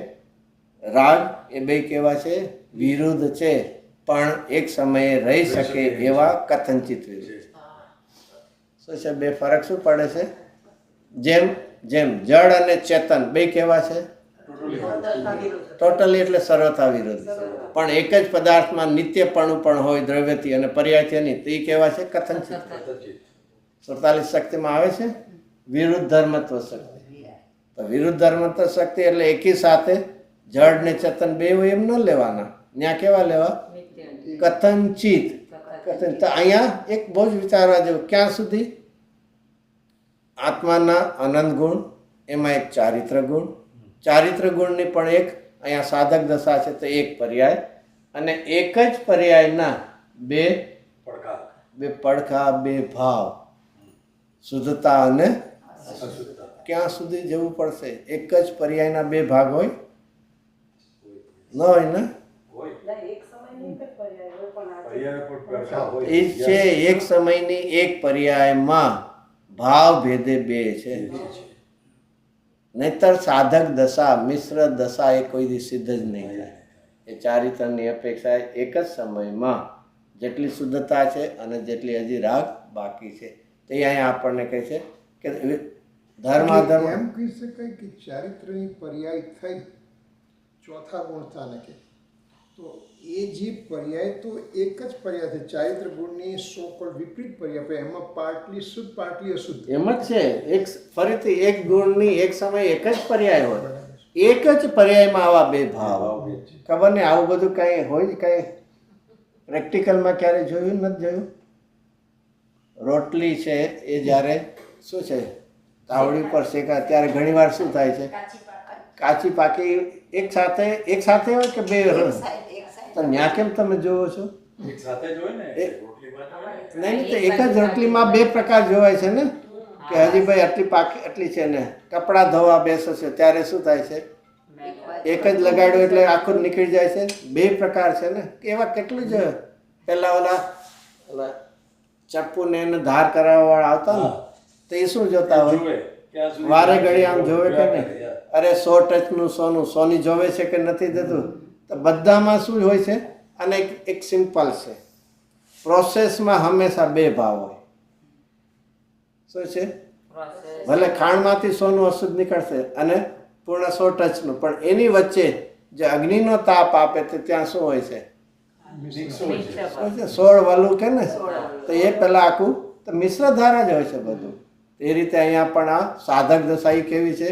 રાગ, એ બે કેવા છે વિરુદ્ધ છે, પણ એક સમયે રહી શકે એવા કથનચિત વિરુદ્ધ. શું છે બે ફરક શું પડે છે? જેમ જેમ જળ અને ચેતન બે કેવા છે ટોટલી એટલે સર્વથા વિરુદ્ધ, પણ એક જ પદાર્થમાં નિત્યપણું પણ હોય દ્રવ્યથી અને પર્યાયથી નહીં, તો એ કેવા છે કથનચિત. 47 શક્તિમાં આવે છે વિરુદ્ધ ધર્મત્વ શક્તિ. તો વિરુદ્ધ ધર્મત્વ શક્તિ એટલે એકી સાથે જળ ને ચેતન બે હોય એમ ન લેવાના, ત્યાં કેવા લેવા કથનચિત. તો અહીંયા એક બહુ જ વિચારવા જેવું, ક્યાં સુધી આત્માના અનંત ગુણ, એમાં એક ચારિત્ર ગુણ, ચારિત્ર ગુણની પણ એક અહીંયા સાધક દશા છે તો એક પર્યાય, અને એક જ પર્યાયના બે પડખા, બે ભાવ, શુદ્ધતા અને ક્યાં સુધી જવું પડશે? એક જ પર્યાયના બે ભાગ હોય ન હોય ને? એ છે એક સમયની એક પર્યાયમાં ભાવ ભેદે બે છે. નહીતર સાધક દશા મિશ્ર દશા એ કોઈ દી સિદ્ધ જ નહીં થાય. એ ચારિત્રની અપેક્ષા એક જ સમયમાં જેટલી શુદ્ધતા છે અને જેટલી હજી રાગ બાકી છે તે અહીંયા આપણને કહે છે કે ધર્માધર્મ એમ કહી શકાય કે ચારિત્રની પર્યાય થઈ ચોથા ગુણ સ્થાને કે તો એ જે પર્યાય તો એક જ પર્યાય છે, ચારિત્ર ગુણની સો કોલ્ડ વિપરીત પર્યાય, પણ એમાં પાર્ટલી શુદ્ધ પાર્ટલી અશુદ્ધ એમ જ છે. એક ફરીથી એક ગુણની એક સમય એક જ પર્યાય હોય, એક જ પર્યાયમાં આવા બે ભાવ. ખબર નહીં આવું બધું કાંઈ હોય જ કાંઈ પ્રેક્ટિકલમાં ક્યારે જોયું નથી જોયું? રોટલી છે એ જ્યારે શું છે તાવડી પર શેકાય ત્યારે ઘણી વાર શું થાય છે કાચી પાકી એક સાથે હોય કે બે? તો ત્યાં કેમ તમે જોવો છો? એક સાથે જ હોય ને રોટલીમાં. નહીં તો એક જ રોટલીમાં બે પ્રકાર જોવાય છે ને, કે હજી ભાઈ આટલી પાકી આટલી છે ને કપડાં ધોવા બેસો છે ત્યારે શું થાય છે એક જ લગાડ્યું એટલે આખું નીકળી જાય છે. બે પ્રકાર છે ને, એવા કેટલું જ પેલા ઓલા ચપ્પુ ને એને ધાર કરાવવા વાળા આવતા ને તો એ શું જોતા હોય વારે ઘડી આમ જોવે કે નહીં, અરે 100 ટચનું સોનું સોની જોવે છે કે નથી થતું? તો બધામાં શું હોય છે? અને એક સિમ્પલ છે પ્રોસેસમાં હંમેશા બે ભાવ હોય. શું છે? ભલે ખાંડમાંથી સોનું અશુદ્ધ નીકળશે અને પૂર્ણ 100 ટચનું, પણ એની વચ્ચે જે અગ્નિનો તાપ આપે તો ત્યાં શું હોય છે? 16 વાલું કે ને, તો એ પેલા આખું તો મિશ્ર ધારા જ હોય છે બધું. એ રીતે અહીંયા પણ આ સાધક દશા કેવી છે?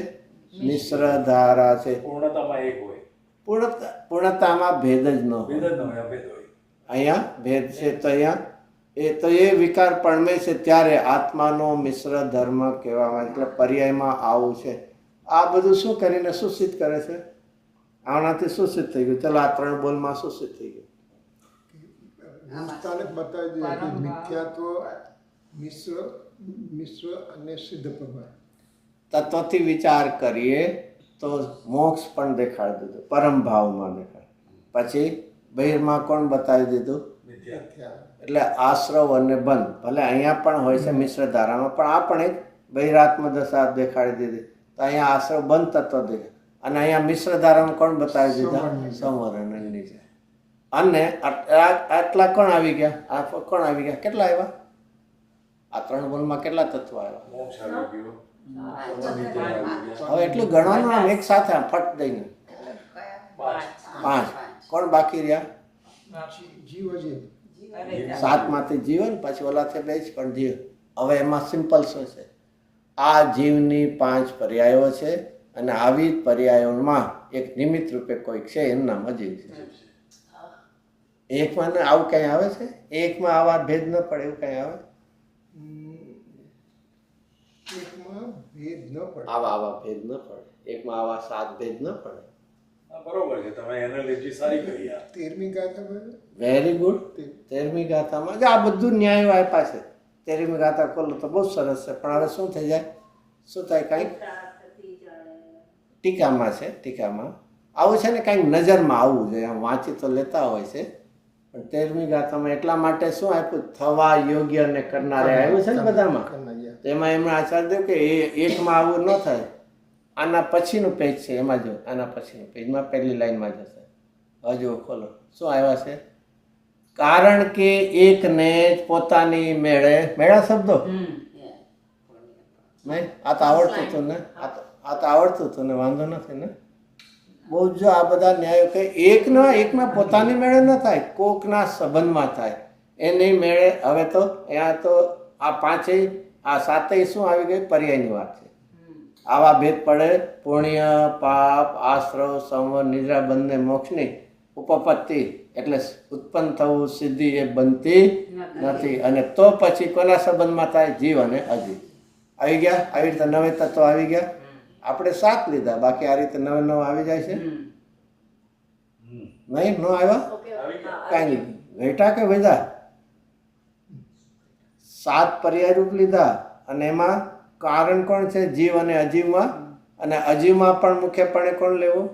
મિશ્ર ધારા છે. પૂર્ણતામાં એક હોય, પૂર્ણતામાં ભેદ જ ન હોય. ભેદ જ ન હોય, અભેદ હોય. અહીંયા ભેદ છે તો અહીંયા એ વિકાર પડમે છે ત્યારે આત્માનો મિશ્ર ધર્મ કહેવામાં, એટલે પર્યાયમાં આવું છે. આ બધું શું કરીને શું સિદ્ધ કરે છે? આનાથી શું સિદ્ધ થઈ ગયું? ચાલો આ 3 બોલમાં શું સિદ્ધ થઈ ગયું? ગુણસ્થાને બતાવી દઈએ કે મિથ્યાત્વ મિશ્ર અને સિદ્ધ પ્રભાવ. તત્વથી વિચાર કરીએ તો મોક્ષ પણ દેખાડી દીધું, પરમ ભાવમાં દેખાડ. પછી બહિર્માં કોણ બતાવી દીધું? એટલે આશ્રવ અને બંધ. ભલે અહીંયા પણ હોય છે મિશ્ર ધારામાં, પણ આ પણ એક બહિરાત્મ દશા દેખાડી દીધી. તો અહીંયા આશ્રવ બંધ તત્વ દેખાય. અને અહીંયા મિશ્ર ધારામાં કોણ બતાવી દીધા? સંવર અને નિજ. અને આટલા કોણ આવી ગયા? આ કોણ આવી ગયા? કેટલા આવ્યા? આ 3 બોલમાં કેટલા તત્વો આવ્યા? મોક્ષ આવી ગયો, નિદ્રા આવી ગયા. હવે એટલું ગણવાનું આમ એક સાથે આમ ફટ દઈને. 5. કોણ બાકી રહ્યા? જીવ અજીવ. 7 માંથી જીવન, પછી ઓલાથી 2 પણ જીવ. હવે એમાં સિમ્પલ શું છે? આ જીવની 5 પર્યાયો છે અને આવી જ પર્યાયોમાં એક નિમિત્ત રૂપે કોઈક છે, એનું નામ અજીવ છે. એકમાં ને આવું કઈ આવે છે? એકમાં આવા ભેદ ન પડે એવું કઈ આવે? એકમાં ભેદ ન પડે. આવા ભેદ ન પડે. એકમાં આવા 7 ભેદ ન પડે. હા, બરોબર છે, તમે એનાલોજી સારી કરી આ. 13મી ગાથા બરાબર. Very good. 13મી ગાથામાં જ આ બધું ન્યાયો આપ્યા છે. 13મી ગાથા ખોલો તો બહુ સરસ છે, પણ હવે શું થઈ જાય? શું થાય? કાંઈક ટીકામાં છે. ટીકામાં આવું છે ને, કાંઈક નજરમાં આવવું જોઈએ. આમ વાંચી તો લેતા હોય છે, પણ 13મી ગાથામાં એટલા માટે શું આપ્યું? થવા યોગ્ય અને કરનારે આવ્યું છે ને બધામાં. તેમાં એમણે આચાર્ય કે એકમાં આવું ન થાય. આના પછીનું પેજ છે, એમાં જો આના પછીનું પેજમાં પહેલી લાઈનમાં જશે. હજુ ખોલો, શું આવ્યા છે? કારણ કે એકને જ પોતાની મેળા શબ્દો નહીં. આ તો આવડતું હતું ને, આ તો આવડતું હતું ને, વાંધો નથી ને. બહુ જો આ બધા ન્યાયો કે એકના પોતાની મેળે ન થાય, કોકના સંબંધમાં થાય. એ નહીં મેળે. હવે તો અહીંયા તો આ 5 આ 7 શું આવી ગઈ? પર્યાયની વાત છે. આવા ભેદ પડે. પુણ્ય, પાપ, આશ્રવ, સંવર, નિદ્રા બંને મોક્ષની ઉપપત્તિ એટલે ઉત્પન્ન થવું, સિદ્ધિ એ બનતી નથી. અને તો પછી કોના સંબંધમાં થાય? જીવ અને અજીવ. આવી ગયા. આવી રીતે 9 તત્વો આવી ગયા. આપણે 7 લીધા, બાકી આ રીતે 9 આવી જાય છે. નહીં ન આવ્યા? કાંઈ નહીં. ઘટા કે વધા? 7 પર્યાય રૂપ લીધા અને એમાં કારણ કોણ છે? જીવ અને અજીવમાં. અને અજીવમાં પણ મુખ્યપણે કોણ લેવું?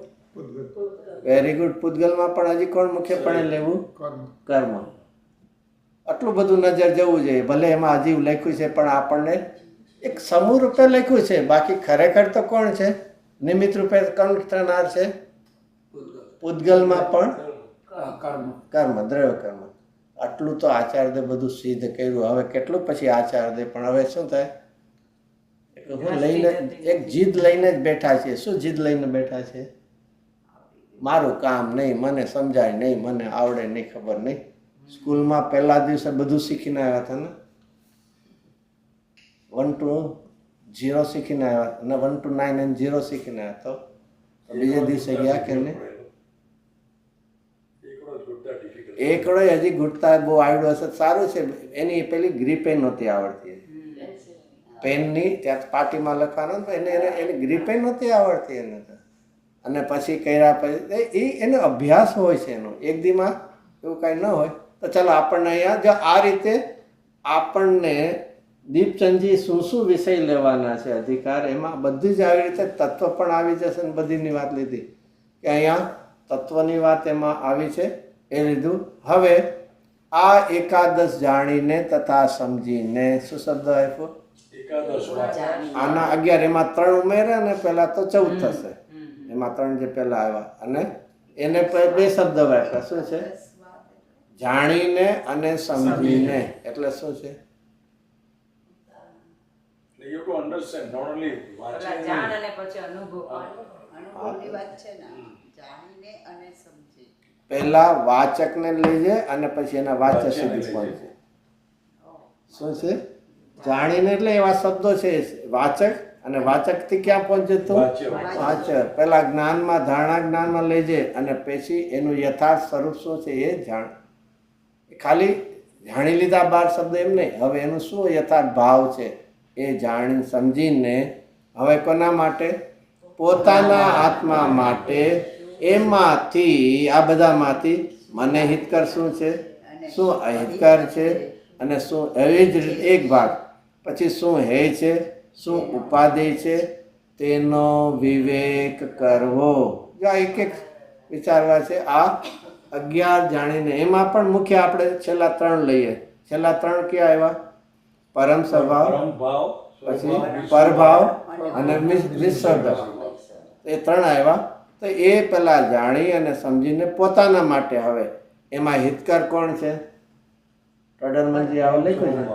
Very good. પૂતગલમાં પણ હજી કોણ મુખ્યપણે લેવું? કર્મ. આટલું બધું નજર જવું જોઈએ. ભલે એમાં અજીવ લખ્યું છે, પણ આપણને એક સમૂહ રૂપે લખ્યું છે. બાકી ખરેખર તો કોણ છે? નિમિત્ત રૂપે કોણ થનાર છે? પૂતગલમાં પણ કર્મ, દ્રવ્ય કર્મ. આટલું તો આચાર્ય બધું સિદ્ધ કર્યું. હવે કેટલું પછી આચાર્ય પણ હવે શું થાય? લઈને એક જીદ લઈને જ બેઠા છે. શું જીદ લઈને બેઠા છે? મારું કામ નહીં, મને સમજાય નહીં, મને આવડે નહીં, ખબર નહીં. સ્કૂલમાં પહેલા દિવસે બધું શીખીને આવ્યા હતા ને. 1 to 0 શીખીને આવ્યા અને 1 to 9 and 0 શીખીને આવ્યા. તો બીજે દિવસે ગયા કે નહીં? એકડો હજી ઘૂંટતા બહુ આવડ્યું હશે. સારું છે. એની પેલી ગ્રીપે નહોતી આવડતી. પેનની ત્યાં પાટીમાં લખવાનું એની ગ્રીપે નહોતી આવડતી એને. અને પછી કર્યા પછી એનો અભ્યાસ હોય છે એનો. એક દીમાં એવું કાંઈ ન હોય. તો ચાલો આપણને અહીંયા જો આ રીતે આપણને દીપચંદજી શું વિષય લેવાના છે અધિકાર, એમાં બધી જ આવી રીતે તત્વ પણ આવી જશે ને બધીની વાત લીધી કે અહીંયા તત્વની વાત એમાં આવી છે એ લીધું. હવે આ એકાદશ જાણીને તથા સમજીને શું શબ્દ આપ્યો? આના 11. એમાં 3 ઉમેરે અને પહેલા તો 14 થશે. એમાં 3 જે પહેલા આવ્યા અને એને 2 શબ્દ વાપર્યા. શું છે? જાણીને અને સમજીને. એટલે શું છે? You to understand, not only watching. જાણ અને પછી અનુભવ. અનુભવની વાત છે ને, જાણીને અને સમજી. પહેલા વાચકને લેજે અને પછી એના વાચક સુધી પહોંચે. શું છે? જાણીને એટલે એવા શબ્દો છે વાચક, અને વાચકથી ક્યાં પહોંચે તું? વાચક. પહેલા જ્ઞાનમાં, ધારણા જ્ઞાનમાં લેજે અને પછી એનું યથાર્થ સ્વરૂપ શું છે એ જાણ. ખાલી જાણી લીધા 12 શબ્દ એમ નહીં. હવે એનું શું યથાર્થ ભાવ છે એ જાણી સમજીને હવે કોના માટે? પોતાના આત્મા માટે. એમાંથી આ બધામાંથી મને હિતકર શું છે, શું અહિતકર છે, અને શું એવી જ રીતે એક ભાગ પછી શું હે છે, શું ઉપાધિ છે, તેનો વિવેક કરવો. જો એક એક વિચારવા છે. આ 11 જાણીને એમાં પણ મુખ્ય આપણે છેલ્લા 3 લઈએ. છેલ્લા 3 ક્યાં આવ્યા? પરમ સ્વભાવ, પછી પરભાવ અને મિશ્ર ભાવ. એ 3 આવ્યા. તો એ પેલા જાણી અને સમજીને પોતાના માટે હવે એમાં હિતકર કોણ છે? ટોડરમનજી આવો લખ્યું છે.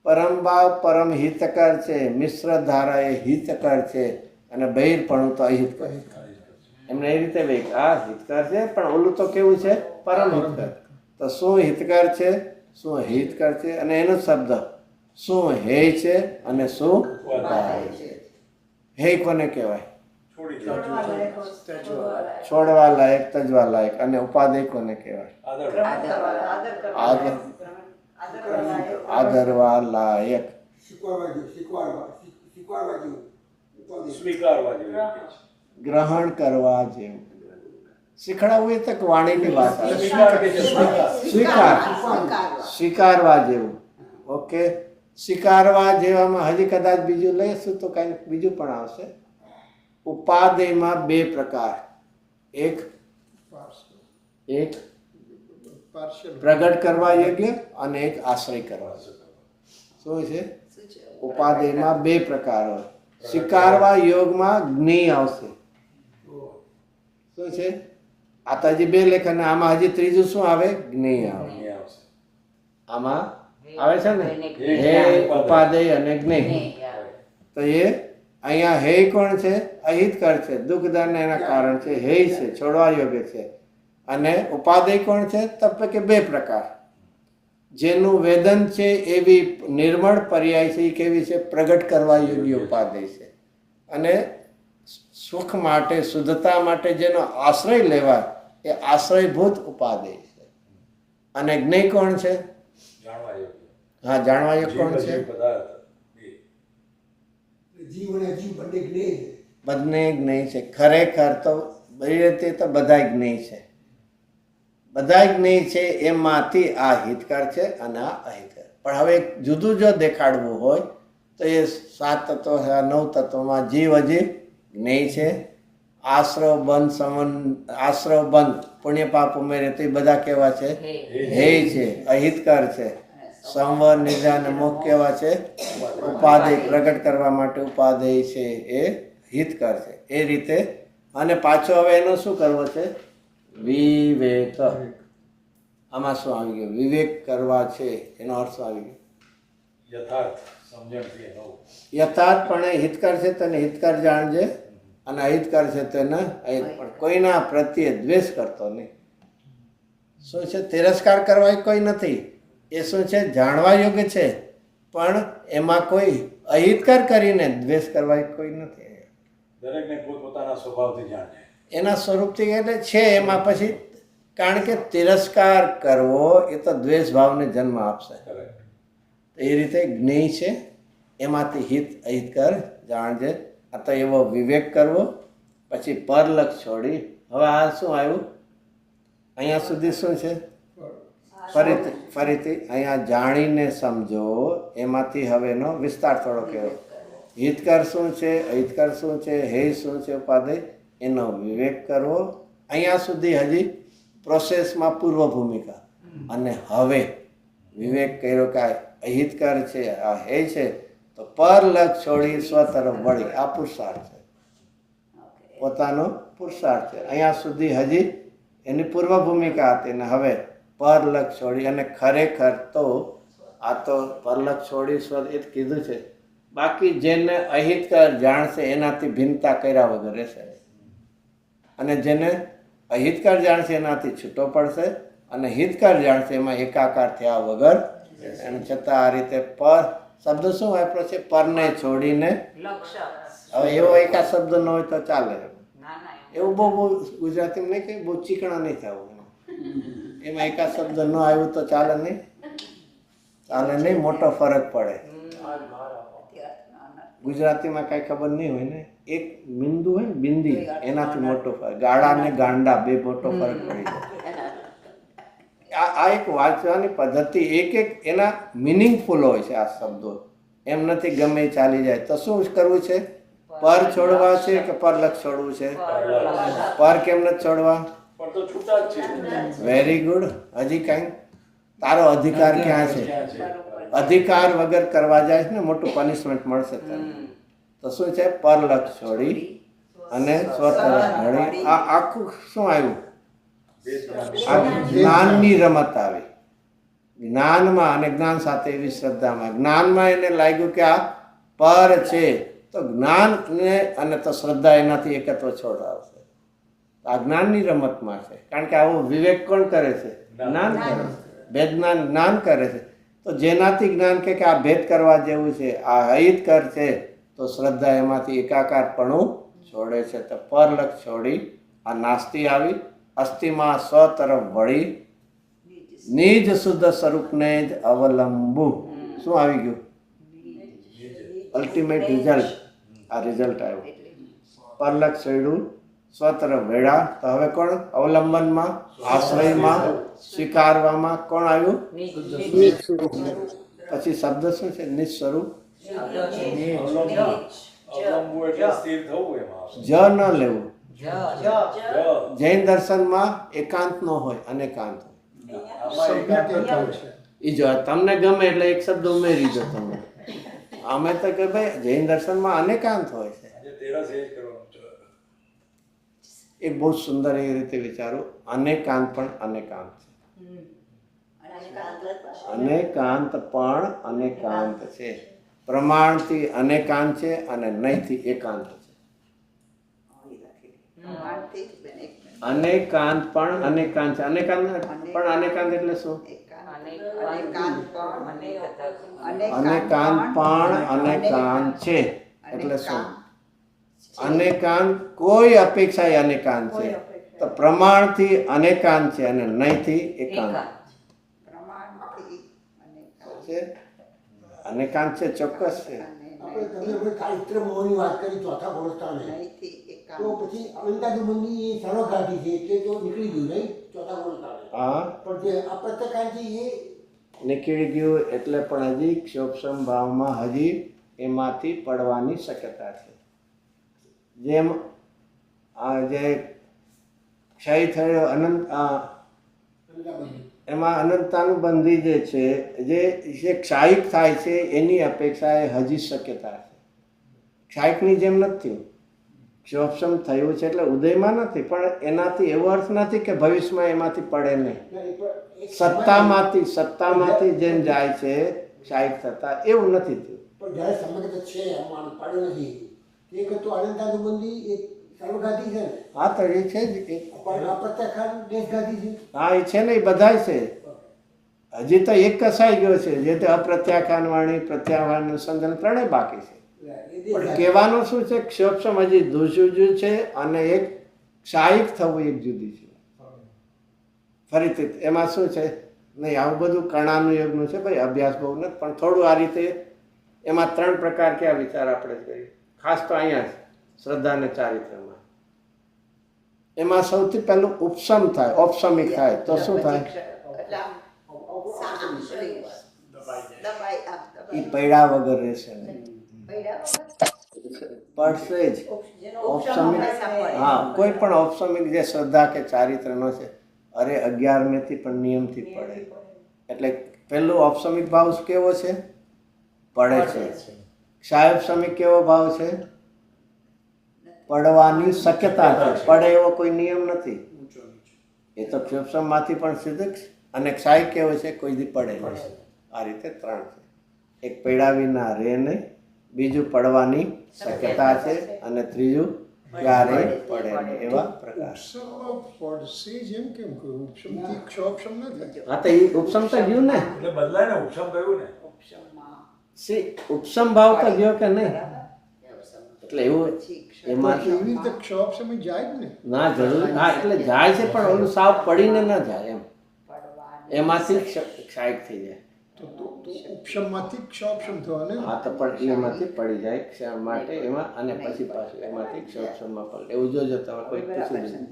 પરમભાવ પરમ હિતકર છે, મિશ્ર ધારા એ હિતકર છે અને બહિર્પણું તો અહિતકર. એમને એ રીતે ભાઈ આ હિતકર છે પણ ઓલું તો કેવું છે? પરમ હિતકર. તો શું હિતકર છે, શું હિતકર છે અને એનો શબ્દ શું હેય છે અને શું ઉપાય છે. હેય કોને કહેવાય? છોડવા લાયક, તજવા લાયક. અને ઉપાદેય કોને કહેવાય? આદરવા લાયક. ગ્રહણ કરવા જેવું. શીખડાવવું એ તો વાણીની વાત આવે. સ્વીકારવા જેવું. ઓકે, સ્વીકારવા જેવામાં હજી કદાચ બીજું લઈશું તો કંઈક બીજું પણ આવશે. ઉપાદેયમાં 2 પ્રકાર. એક પ્રગટ કરવા યોગ્ય અને એક આશ્રય કરવા. શું છે? ઉપાદેયમાં 2 પ્રકાર હોય. સ્વીકારવા યોગમાં જ્ઞેય આવશે. શું છે? આ તો હજી 2 લેખન. આમાં હજી ત્રીજું શું આવે? જ્ઞેય આવે. આમાં આવે છે ને હે, ઉપાદેય અને જ્ઞેય. તો એ અહીંયા હે કોણ છે? અહિતકર છે, દુઃખદાન એના કારણ છે. હે છે, છોડવા યોગ્ય છે. અને ઉપાદેય કોણ છે? તો કે 2 પ્રકાર. જેનું વેદન છે એવી નિર્મળ પર્યાય છે. એ કેવી છે? પ્રગટ કરવા યોગ્ય ઉપાદેય છે. અને સુખ માટે, શુદ્ધતા માટે જેનો આશ્રય લેવાય એ આશ્રયભૂત ઉપાદેય છે. અને જ્ઞેય કોણ છે? હા, જાણવા યોગ્ય કોણ છે? બંને જ્ઞેય છે. ખરેખર તો બધી રીતે તો બધા જ્ઞેય છે. બધા જ્ઞેય છે એમાંથી આ હિતકર છે અને આ અહિતકર. પણ હવે જુદું જો દેખાડવું હોય તો એ 7 તત્વો 9 તત્વોમાં જીવ હજી જ્ઞેય છે. આશ્રવ બંધ પુણ્ય પાપ ઉમેરે તો એ બધા કેવા છે? હે છે, અહિતકર છે. સંવર, નિદ્રા અને મોક્ષ કેવા છે? ઉપાદેય. પ્રગટ કરવા માટે ઉપાદેય છે એ હિતકર છે. એ રીતે. અને પાછો હવે એનો શું કરવો છે? વિવેક. આમાં શું આવી ગયું? વિવેક કરવા છે. એનો અર્થ શું આવી ગયો? યથાર્થપણે હિતકર છે તેને હિતકર જાણજે અને અહિતકર છે તેને અહિત. પણ કોઈના પ્રત્યે દ્વેષ કરતો નહીં. શું છે? તિરસ્કાર કરવા કોઈ નથી. એ શું છે? જાણવા યોગ્ય છે પણ એમાં કોઈ અહિતકર કરીને દ્વેષ કરવા કોઈ નથી. દરેકને પોતપોતાના સ્વભાવથી જાણે. એના સ્વરૂપથી એટલે છે એમાં પછી. કારણ કે તિરસ્કાર કરવો એ તો દ્વેષ ભાવને જન્મ આપશે. એ રીતે જ્ઞેય છે એમાંથી હિત અહિતકર જાણજે. આ તો એવો વિવેક કરવો. પછી પરલક્ષ છોડી. હવે આ શું આવ્યું? અહીંયા સુધી શું છે? ફરીથી અહીંયા જાણીને સમજો. એમાંથી હવે એનો વિસ્તાર થોડો કર્યો. હિતકર શું છે, અહિતકર શું છે, હે શું છે, ઉપાદેય, એનો વિવેક કરવો. અહીંયા સુધી હજી પ્રોસેસમાં પૂર્વ ભૂમિકા. અને હવે વિવેક કર્યો કે આ અહિતકર છે, આ હે છે, તો પરલક્ષ છોડી સ્વ તરફ વળી. આ પુરુષાર્થ છે, પોતાનો પુરુષાર્થ છે. અહીંયા સુધી હજી એની પૂર્વ ભૂમિકા હતી ને હવે પરલક્ષ છોડી. અને ખરેખર તો આ તો પરલક્ષ છોડી સ્વ એ જ કીધું છે. બાકી જેને અહિતકર જાણશે એનાથી ભિન્નતા કર્યા વગર રહેશે. અને જેને અહિતકર જાણશે એનાથી છૂટો પડશે. અને હિતકર જાણશે એમાં એકાકાર થયા વગર. અને છતાં આ રીતે પર શબ્દ શું વાપરો છે? પરને છોડીને. હવે એવો એકા શબ્દ ન હોય તો ચાલે. એવું બહુ ગુજરાતીમાં નહીં કે બહુ ચીકણા નહીં થવું. એમાં એકા શબ્દ ન આવ્યું તો ચાલે નહીં. મોટો ફરક પડે. ગુજરાતીમાં કઈ ખબર નહીં હોય ને. એક બિંદુ હોય ને બિંદી, એનાથી મોટો ફરક. ગાળા ને ગાંડા 2 મોટો ફરક પડી જાય. આ એક વાંચવાની પદ્ધતિ. એક એના મિનિંગફુલ હોય છે આ શબ્દો. એમ નથી ગમે ચાલી જાય. તો શું કરવું છે? પર છોડવા છે કે પરલક્ષ છોડવું છે? પર કેમ નથી છોડવા? Very good. હજી કઈ તારો અધિકાર ક્યાં છે? અધિકાર વગર કરવા જાય છે ને મોટું પનિશમેન્ટ મળશે તને. તો શું છે? પરલક્ષ છોડી અને સ્વતરફ ઘડી. આ આખું શું આવ્યું? આ જ્ઞાનની રમત આવી. જ્ઞાનમાં અને જ્ઞાન સાથે એવી શ્રદ્ધામાં. જ્ઞાનમાં એને લાગ્યું કે આ પર છે, તો જ્ઞાન અને તો શ્રદ્ધા એનાથી એકત્વ છોડાવશે. આ જ્ઞાનની રમતમાં છે. કારણ કે આવો વિવેક કોણ કરે છે? જ્ઞાન કરે છે. ભેદ જ્ઞાન કરે છે. તો જેનાથી જ્ઞાન કે આ ભેદ કરવા જેવું છે, આ અહિત કર છે, તો શ્રદ્ધા એમાંથી એકાકારપણું છોડે છે. તો પરલક્ષ છોડી આ નાસ્તી આવી. અસ્થિમાં સ્વ તરફ વળી નિજ શુદ્ધ સ્વરૂપને જ અવલંબુ. શું આવી ગયું? Ultimate result. આ રિઝલ્ટ આવ્યું. પરલક્ષ છોડ્યું, સ્વ તરફ વેળા. તો હવે કોણ? અવલંબનમાં, આશ્રયમાં, સ્વીકારવામાં કોણ આવ્યું? પછી શબ્દ શું છે? નિસ્વરૂપ. અવલંબવું એટલે સ્થિર થવું એમાં. જ ન લેવું. જૈન દર્શનમાં એકાંત નો હોય, અનેકાંત હોય. સમ્યક એકત્વ છે. એ જો તમને ગમે એટલે એક શબ્દ ઉમેરી દો તમે. અમે તો કે ભાઈ જૈન દર્શનમાં અનેકાંત હોય છે. આજે તેરસ એ જ કરવાનું છે. એ બહુ સુંદર એ રીતે વિચારો. અનેકાંત પણ અનેકાંત છે. અનેકાંત પણ અનેકાંત છે. પ્રમાણથી અનેકાંત છે અને નહીંથી એકાંત છે. અનેકાંત પણ અનેકાંત છે. અનેકાંત પણ અનેકાંત એટલે શું? અનેકાંત પણ અનેકાંત છે એટલે શું? અનેકાંત કોઈ અપેક્ષા એ અનેકાંત છે. તો પ્રમાણથી અનેકાંત છે અને નહીંથી એકાંત છે. અનેકાંત છે, ચોક્કસ છે. આપણે તમે ચારિત્ર મોહની વાત કરી ચોથા ગોળસ્થાને, તો પછી અનંતાદુબંધી એ સર્વઘાતી છે એટલે તો નીકળી ગયું નહીં ચોથા ગોળસ્થાને. હા, પણ જે અપ્રત્યક્ષ છે એ નીકળી ગયું એટલે પણ હજી ક્ષોભસમ ભાવમાં હજી એમાંથી પડવાની શક્યતા છે. જેમ આ જે ક્ષય થયો અનંત, અનંતાબંધી એમાં અનંતાનુબંધી જે છે, જે ક્ષાયિક થાય છે એની અપેક્ષા એ હજી શક્યતા છે. ક્ષાયિકની જેમ નથી. ક્ષોભસમ થયું છે એટલે ઉદયમાં નથી, પણ એનાથી એવો અર્થ નથી કે ભવિષ્યમાં એમાંથી પડે નહીં. સત્તામાંથી જેમ જાય છે ક્ષાયિક થતા, એવું નથી થયું. પણ જ્યારે સમગ્ર છે આમાં પડ્યો નથી એક તો અનંતાદુબંધી એક સર્વઘાતી છે ને, હા તો એ છે જ. પણ અપ્રત્યક્ષ દેશઘાતી છે. હા એ છે ને, એ બધાય છે. હજી તો એક કસાઈ ગયો છે, જે તે અપ્રત્યાખ્યાન વાણી, પ્રત્યાહ્વાન, સંદન ત્રણેય બાકી છે. પણ કહેવાનું શું છે? ક્ષોભસમ હજી જુદું છે અને એક ક્ષાયિક થવું એક જુદી છે. ફરીથી એમાં શું છે? નહીં, આવું બધું કર્ણાનું યોગનું છે ભાઈ, અભ્યાસ બહુ નથી, પણ થોડું આ રીતે એમાં 3 પ્રકાર કયા વિચાર આપણે કરીએ, ખાસ તો અહીંયા જ શ્રદ્ધા અને ચારિત્રમાં. એમાં સૌથી પહેલું ઉપસમ થાય, ઔપસમિક થાય. તો શું થાય? એ પૈડા વગર રહેશે નહીં, પડશે જ. ઔપસમિક, હા, કોઈ પણ ઔપસમિક જે શ્રદ્ધા કે ચારિત્રનો છે, અરે 11મેથી પણ નિયમથી પડે. એટલે પહેલું ઔપસમિક ભાવ કેવો છે? પડે છે. ક્ષાયોપસમિક કેવો ભાવ છે? પડવાની શક્યતા છે. પડે એવો કોઈ નિયમ નથી. એ તો ક્ષોભસમમાંથી પણ સિદ્ધ. અને ક્ષાય કેવો છે? કોઈ દી પડે નહીં. આ રીતે 3 છે. એક પૈડા વિના રહે નહીં, બીજું પડવાની શક્યતા છે, અને ત્રીજું ક્યારે પડે નહીં. એવા પ્રકાર. ઉપસમમાં પડશે જેમ કેમ કહ્યું? ઉપસમથી ક્ષોભસમ ન થાય. હા તો એ ઉપસમ તો ગયું ને. એટલે બદલાય ને, ઉપસમ કહ્યું ને. ઉપસમ ભાવ તો ગયો કે નહીં? એટલે એવું એમાંથી એવી રીતે ક્ષોભસમ જાય જ ને. ના જરૂર. હા એટલે જાય છે, પણ ઓલું સાવ પડીને ન જાય એમ. એમાંથી ક્ષાયિક થઈ જાય. તો ઉપસમમાંથી ક્ષોભસમ થવા ને. હા તો પણ એમાંથી પડી જાય ક્ષણ માટે એમાં, અને પછી પાછું એમાંથી ક્ષોભસમમાં પડે. એવું જોજો તમે, કોઈ પૂછું નહીં.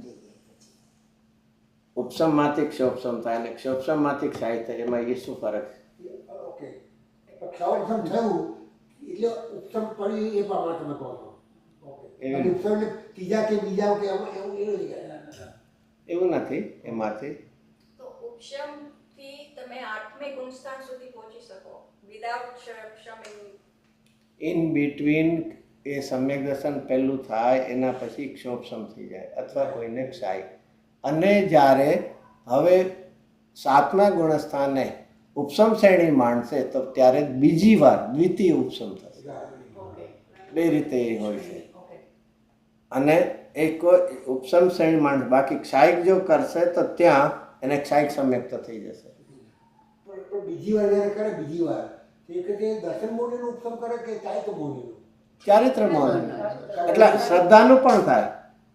ઉપસમમાંથી ક્ષોભસમ થાય અને ક્ષોભસમમાંથી ક્ષાયિક થાય, એમાં એ શું ફરક છે? ઓકે, ક્ષૌરસમ થયું એટલે ઉપસમ પડ્યું એ પ્રમાણે તમે કહો છો. ઓકે, ઉપસમ ત્રીજા કે બીજા કે એવું નથી. એવું નથી. એમાંથી તો ઉપશમ થી તમે 8મે ગુણસ્થાન સુધી પહોંચી શકો વિધાઉટ ક્ષમ ઇન બિટવીન એ સમ્યક દર્શન પહેલું થાય એના પછી ક્ષોભસમ થઈ જાય અથવા કોઈને ક્ષાય. અને જ્યારે હવે 7મા ગુણસ્થાને ઉપસમ શ્રેણી માણશે તો ત્યારે બીજી વાર દ્વિતીય ઉપસમ થશે. બે રીતે એ હોય છે. અને એક ઉપસમ શ્રેણી માણસ બાકી ક્ષાયિક જો કરશે તો ત્યાં એને ક્ષાયિક સમ્યક્ત થઈ જશે. પણ બીજી વાર જ્યારે કરે બીજી વાર તો એક તે દર્શન મોડીનું ઉપસમ કરે કે ચારિત્ર મોડીનું ચારિત્ર મૌન એટલે શ્રદ્ધાનું પણ થાય.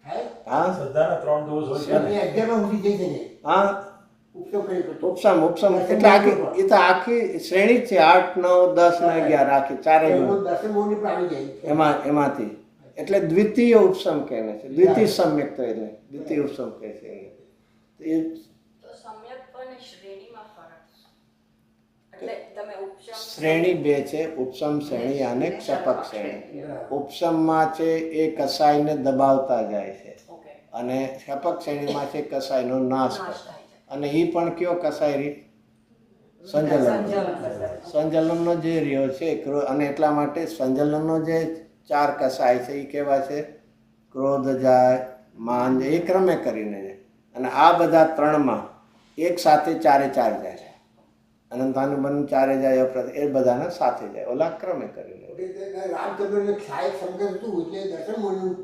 થાય હા શ્રદ્ધાના 3 દોષ હોય છે. એટલે 11 સુધી જઈ શકે હા ઉપસમ કરી શકતો. ઉપસમ એટલે આખી એ તો આખી શ્રેણી જ છે 8, 9, 10 ને 11 આખી ચારેય ગુણ દર્શન મોડી પણ આવી જાય એમાંથી એટલે દ્વિતીય ઉપસમ કહે છે. દ્વિતીય સમ્યક તો એટલે દ્વિતીય ઉપસમ કહે છે એને. એ તો સમ્યક અને શ્રેણીમાં ફરક છે. એટલે તમે ઉપશમ શ્રેણી બે છે, ઉપસમ શ્રેણી અને ક્ષપક શ્રેણી. ઉપસમમાં છે એ કસાયને દબાવતા જાય છે ઓકે અને ક્ષપક શ્રેણીમાં છે કસાયનો નાશ નાશ કરે. થાય છે. અને એ પણ કયો કસાય રીત સંજલન. સંજલનનો જે રહ્યો છે અને એટલા માટે સંજલનનો જે 4 કસાય છે એ કેવા છે? ક્રોધ જાય, માન જાય, એ ક્રમે કરીને જાય. અને આ બધા 3માં એક સાથે 4 જાય છે. અનંતાનુબંધ 4 જાય, એ બધાના સાથે જાય, ઓલા ક્રમે કરીને. રામચંદ્રને ક્ષાયિક સંકેત હતું એટલે દર્શન મોડીનું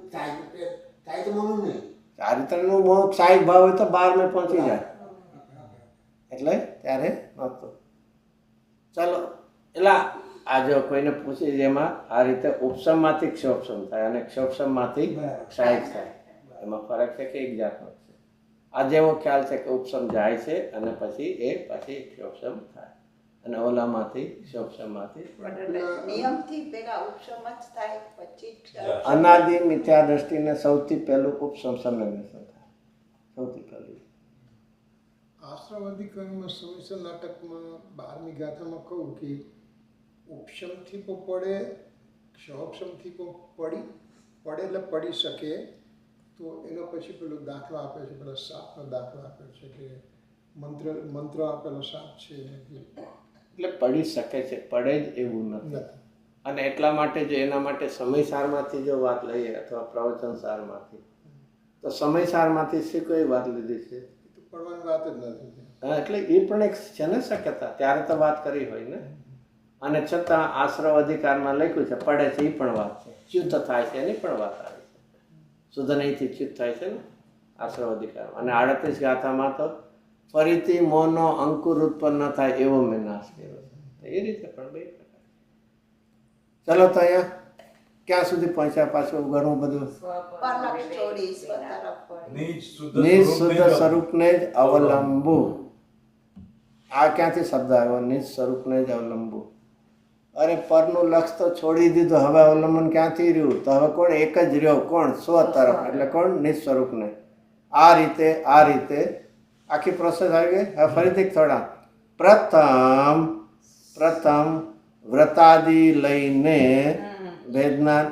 ચારિત્ર મોડીનું નહીં. ચારિત્રનું મોહ ક્ષાયિક ભાવ હોય તો 12 પહોંચી જાય એટલે ત્યારે નહોતું. ચાલો એટલે આ જો કોઈને પૂછી જેમાં આ રીતે ઉપસમમાંથી ક્ષોભસમ થાય અને ક્ષોભસમમાંથી ક્ષાયિક થાય, એમાં ફરક છે કે એક જાતનો છે. આ જેવો ખ્યાલ છે કે ઉપસમ જાય છે અને પછી ક્ષોભસમ થાય અને ઓલામાંથી ક્ષોભસમમાંથી નિયમથી પેલા ઉપશમ જ થાય પછી અનાદિ મિથ્યા દ્રષ્ટિને સૌથી પહેલું ઉપસમ સમ્યક દર્શન થાય. સૌથી પહેલું આશ્રમ અધિકારમાં સમીસર નાટકમાં 12મી ગાથામાં કહું કે ઉપશમથી પણ પડે, ક્ષોભસમથી પણ પડે એટલે પડી શકે. તો એનો પછી પેલો દાખલો આપે છે, પેલો સાપનો દાખલો આપે છે કે મંત્ર આપેલો સાપ છે એટલે પડી શકે છે, પડે જ એવું નથી. અને એટલા માટે જો એના માટે સમયસારમાંથી જો વાત લઈએ અથવા પ્રવચન સારમાંથી, તો સમયસારમાંથી શી કોઈ વાત લીધી છે? પડવાની વાત જ નથી. હા, એટલે એ પણ એક છે ને શક્યતા, ત્યારે તો વાત કરી હોય ને. અને છતાં આશ્રવ અધિકારમાં લખ્યું છે પડે છે, એ પણ વાત છે. ચ્યુત થાય છે એની પણ વાત આવી છે. શુદ્ધ નહીંથી ચ્યુત થાય છે ને આશ્રવ અધિકારમાં. અને 38 ગાથામાં તો ફરીથી મોહનો અંકુર ઉત્પન્ન ન થાય એવો મેં નાશ કર્યો છે. એ રીતે પણ બે પ્રકાર. ચલો તો અહીંયા ક્યાં સુધી પહોંચ્યા? પાછું ઘણું બધું પરલક્ષ છોડી સ્વતરફ વળી. નિજ શુદ્ધ સ્વરૂપને જ અવલંબવું. આ ક્યાંથી શબ્દ આવ્યો? નિજ સ્વરૂપને જ અવલંબવું. અરે પરનું લક્ષ તો છોડી દીધું, હવે અવલંબન ક્યાંથી રહ્યું? તો હવે કોણ? એક જ રહ્યો. કોણ? સ્વ તરફ. એટલે કોણ? નિજ સ્વરૂપને. આ રીતે આખી પ્રોસેસ આવી ગઈ. હવે ફરીથી થોડા પ્રથમ વ્રતાદિ લઈને વેદના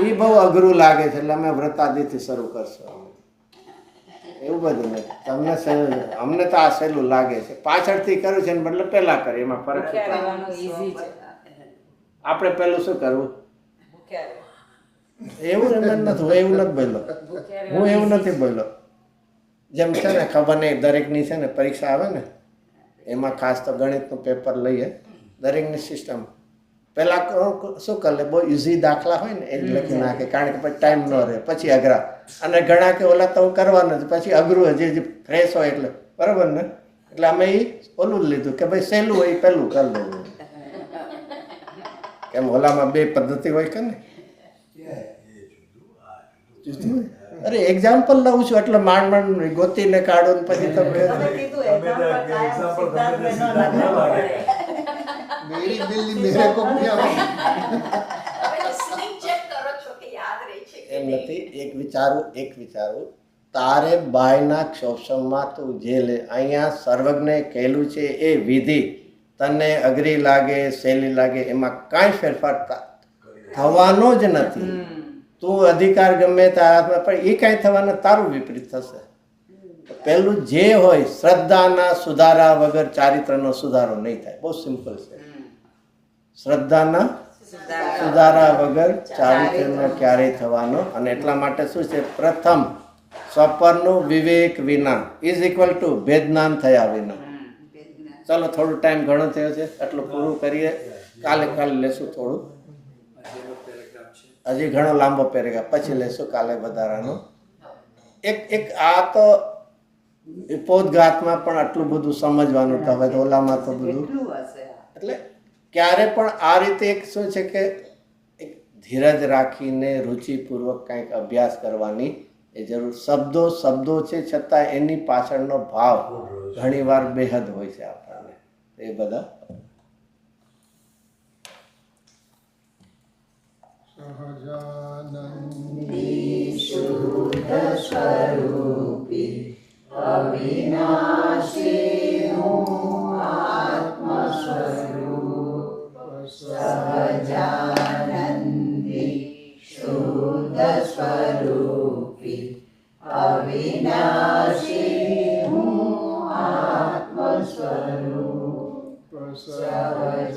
એ બહુ અઘરું લાગે છે એટલે અમે વ્રતાદિથી શરૂ કરશું. એવું બધું નથી. તમને સહેલું, અમને તો આ સહેલું લાગે છે. પાછળથી કર્યું છે ને બદલે પહેલા કરીએ, એમાં ફરક શું પડે? કહેવાનું ઈઝી છે. આપણે પહેલું શું કરવું? ભૂખ્યા એવું એમ જ નથી. એવું નથી બોલ્યો હું, એવું નથી બોલ્યો. જેમ છે ને ખબર નહીં, દરેકની છે ને પરીક્ષા આવે ને એમાં ખાસ તો ગણિતનું પેપર લઈએ, દરેકની સિસ્ટમ પહેલાં શું કરી લે, બહુ ઇઝી દાખલા હોય ને એ જ લખી નાખે, કારણ કે પછી ટાઈમ ન રહે, પછી અઘરા. અને ઘણા કે ઓલા તો હું કરવાનું જ, પછી અઘરું હજી ફ્રેશ હોય એટલે બરાબર ને. એટલે અમે એ ઓલું જ લીધું કે ભાઈ સહેલું હોય એ પહેલું કરી દેવું. કેમ ઓલામાં બે પદ્ધતિ હોય કે ને. અરે એક્ઝામ્પલ લઉં છું એટલે માંડ ગોતીને કાઢો ને પછી તમે મેરી દિલ્હી મેરે કો ક્યાં હવે listening check કરો છો કે યાદ રહે છે કે એમ નહીં? નથી. એક વિચારું તારે બાયના ક્ષોભસમમાં તું જે લે, અહીંયા સર્વજ્ઞે કહેલું છે એ વિધિ તને અઘરી લાગે, સહેલી લાગે, એમાં કાંઈ ફેરફાર થવાનો જ નથી. તું અધિકાર ગમે તારા હાથમાં, પણ એ કાંઈ થવાના, તારું વિપરીત થશે. પહેલું જે હોય, શ્રદ્ધાના સુધારા વગર ચારિત્રનો સુધારો નહીં થાય. બહુ સિમ્પલ છે. શ્રદ્ધાના સુધારા વગર ચારિત્ર્યનો ક્યારેય થવાનો. અને એટલા માટે શું છે, પ્રથમ સ્વપરનું વિવેક વિના ઇઝ ઇક્વલ ટુ ભેદજ્ઞાન થયા વિના. ચાલો થોડું ટાઈમ ઘણો થયો છે, એટલું પૂરું કરીએ. કાલે લેશું થોડું, હજી ઘણો લાંબો પેરેગ્રાફ પછી લેશું કાલે વધારાનો. એક આ તો ઉपोદઘાતમાં પણ આટલું બધું સમજવાનું તો હવે તો ઓલામાં તો બધું. એટલે ક્યારે પણ આ રીતે એક શું છે કે એક ધીરજ રાખીને રુચિપૂર્વક કંઈક અભ્યાસ કરવાની એ જરૂર. શબ્દો છે છતાં એની પાછળનો ભાવ ઘણીવાર બેહદ હોય છે આપણને. એ બધા સહજાનંદી શુદ્ધ સ્વરૂપી અવિનાશી હું આત્મ સ્વરૂપ. સહજાનંદી શુદ્ધ સ્વરૂપી અવિનાશી હું આત્મ સ્વરૂપ. સહજાનંદી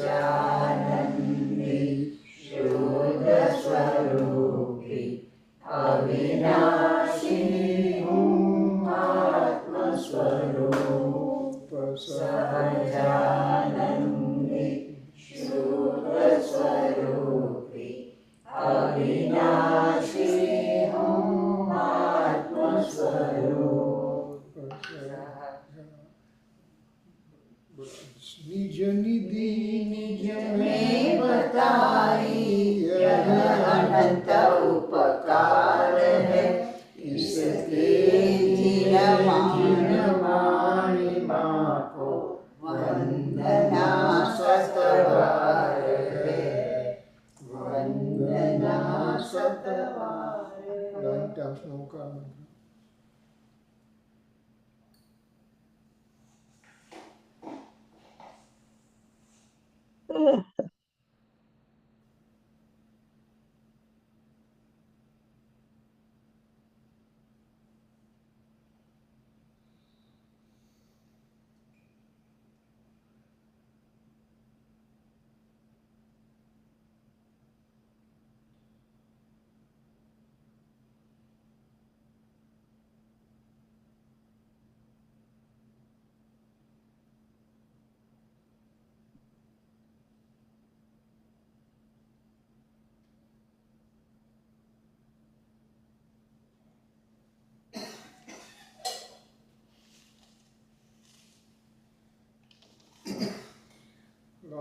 શુદ્ધ સ્વરૂપી અવિનાશી હું આત્મ સ્વરૂપ. સહજાનંદી શુદ્ધ સ્વરૂપી અવિનાશી હું આત્મ સ્વરૂપ. નિજ નિધિ નિજ મેં बताई यह अनंत उपकार है. इसके जिनवाणी माँ को वंदना सतवार है. वंदना सतवार है.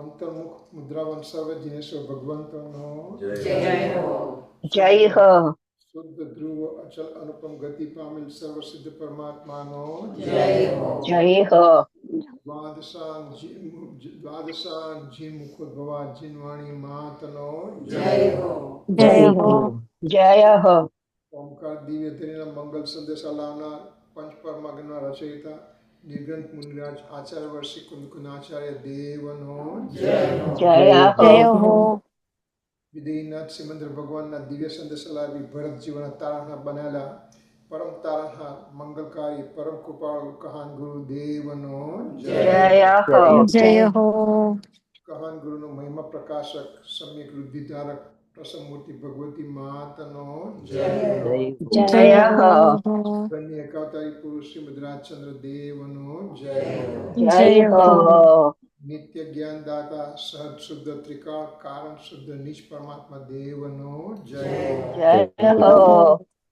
અંતર્મુખ મુદ્રાવન સર્વ જીનેશ્વર ભગવંતનો જય હો. શુદ્ધ ધ્રુવ અચલ અનુપમ ગતિ પામેલ સર્વ સિદ્ધ પરમાત્માનો જય હો. દ્વાદશાન જી મુખોદ્ભવા જીનવાણી માતનો જય હો. જય હો. ઓમકાર દિવ્ય ધરીના મંગલ સંદેશા લાવનાર પંચ પરમાગના રચયિતા નિર્ગ્રંથ મુનિરાજ આચાર્ય વર્ષી કુંદકુનાચાર્ય દેવનો જય હો. વિદેયનાથ સિમંદર ભગવાનના દિવ્ય સંદેશા લાવી ભરત જીવના તારણહાર બનેલા પરમ તારણહાર મંગલકારી પરમ કૃપાળુ કહાન ગુરુ દેવનો જય હો. જય હો. કહાન ગુરુનો મહિમા પ્રકાશક સમ્યક વૃદ્ધિધારક પ્રસમમૂર્તિ ભગવતી માતનો જય હો. ધન્ય એકાવતારી પુરુષ શ્રીમદ રાજચંદ્ર દેવનો જય હો. નિત્ય જ્ઞાનદાતા સહજ શુદ્ધ ત્રિકાળ કારણ શુદ્ધ નિજ પરમાત્મા દેવનો જય હો.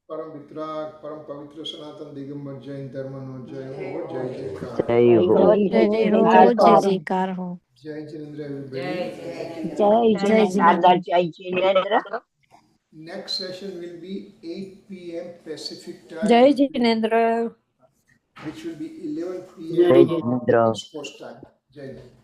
પરમ વિતરાગ પરમ પવિત્ર સનાતન દિગંબર જૈન ધર્મનો જય હો. જય જયકાર. જય જયકાર હો. જય જિનેન્દ્ર. જય Jinendra. Next session will be 8 p.m. Pacific time. જય Jinendra. Which will be 11 p.m. East Coast time. Jai Hind.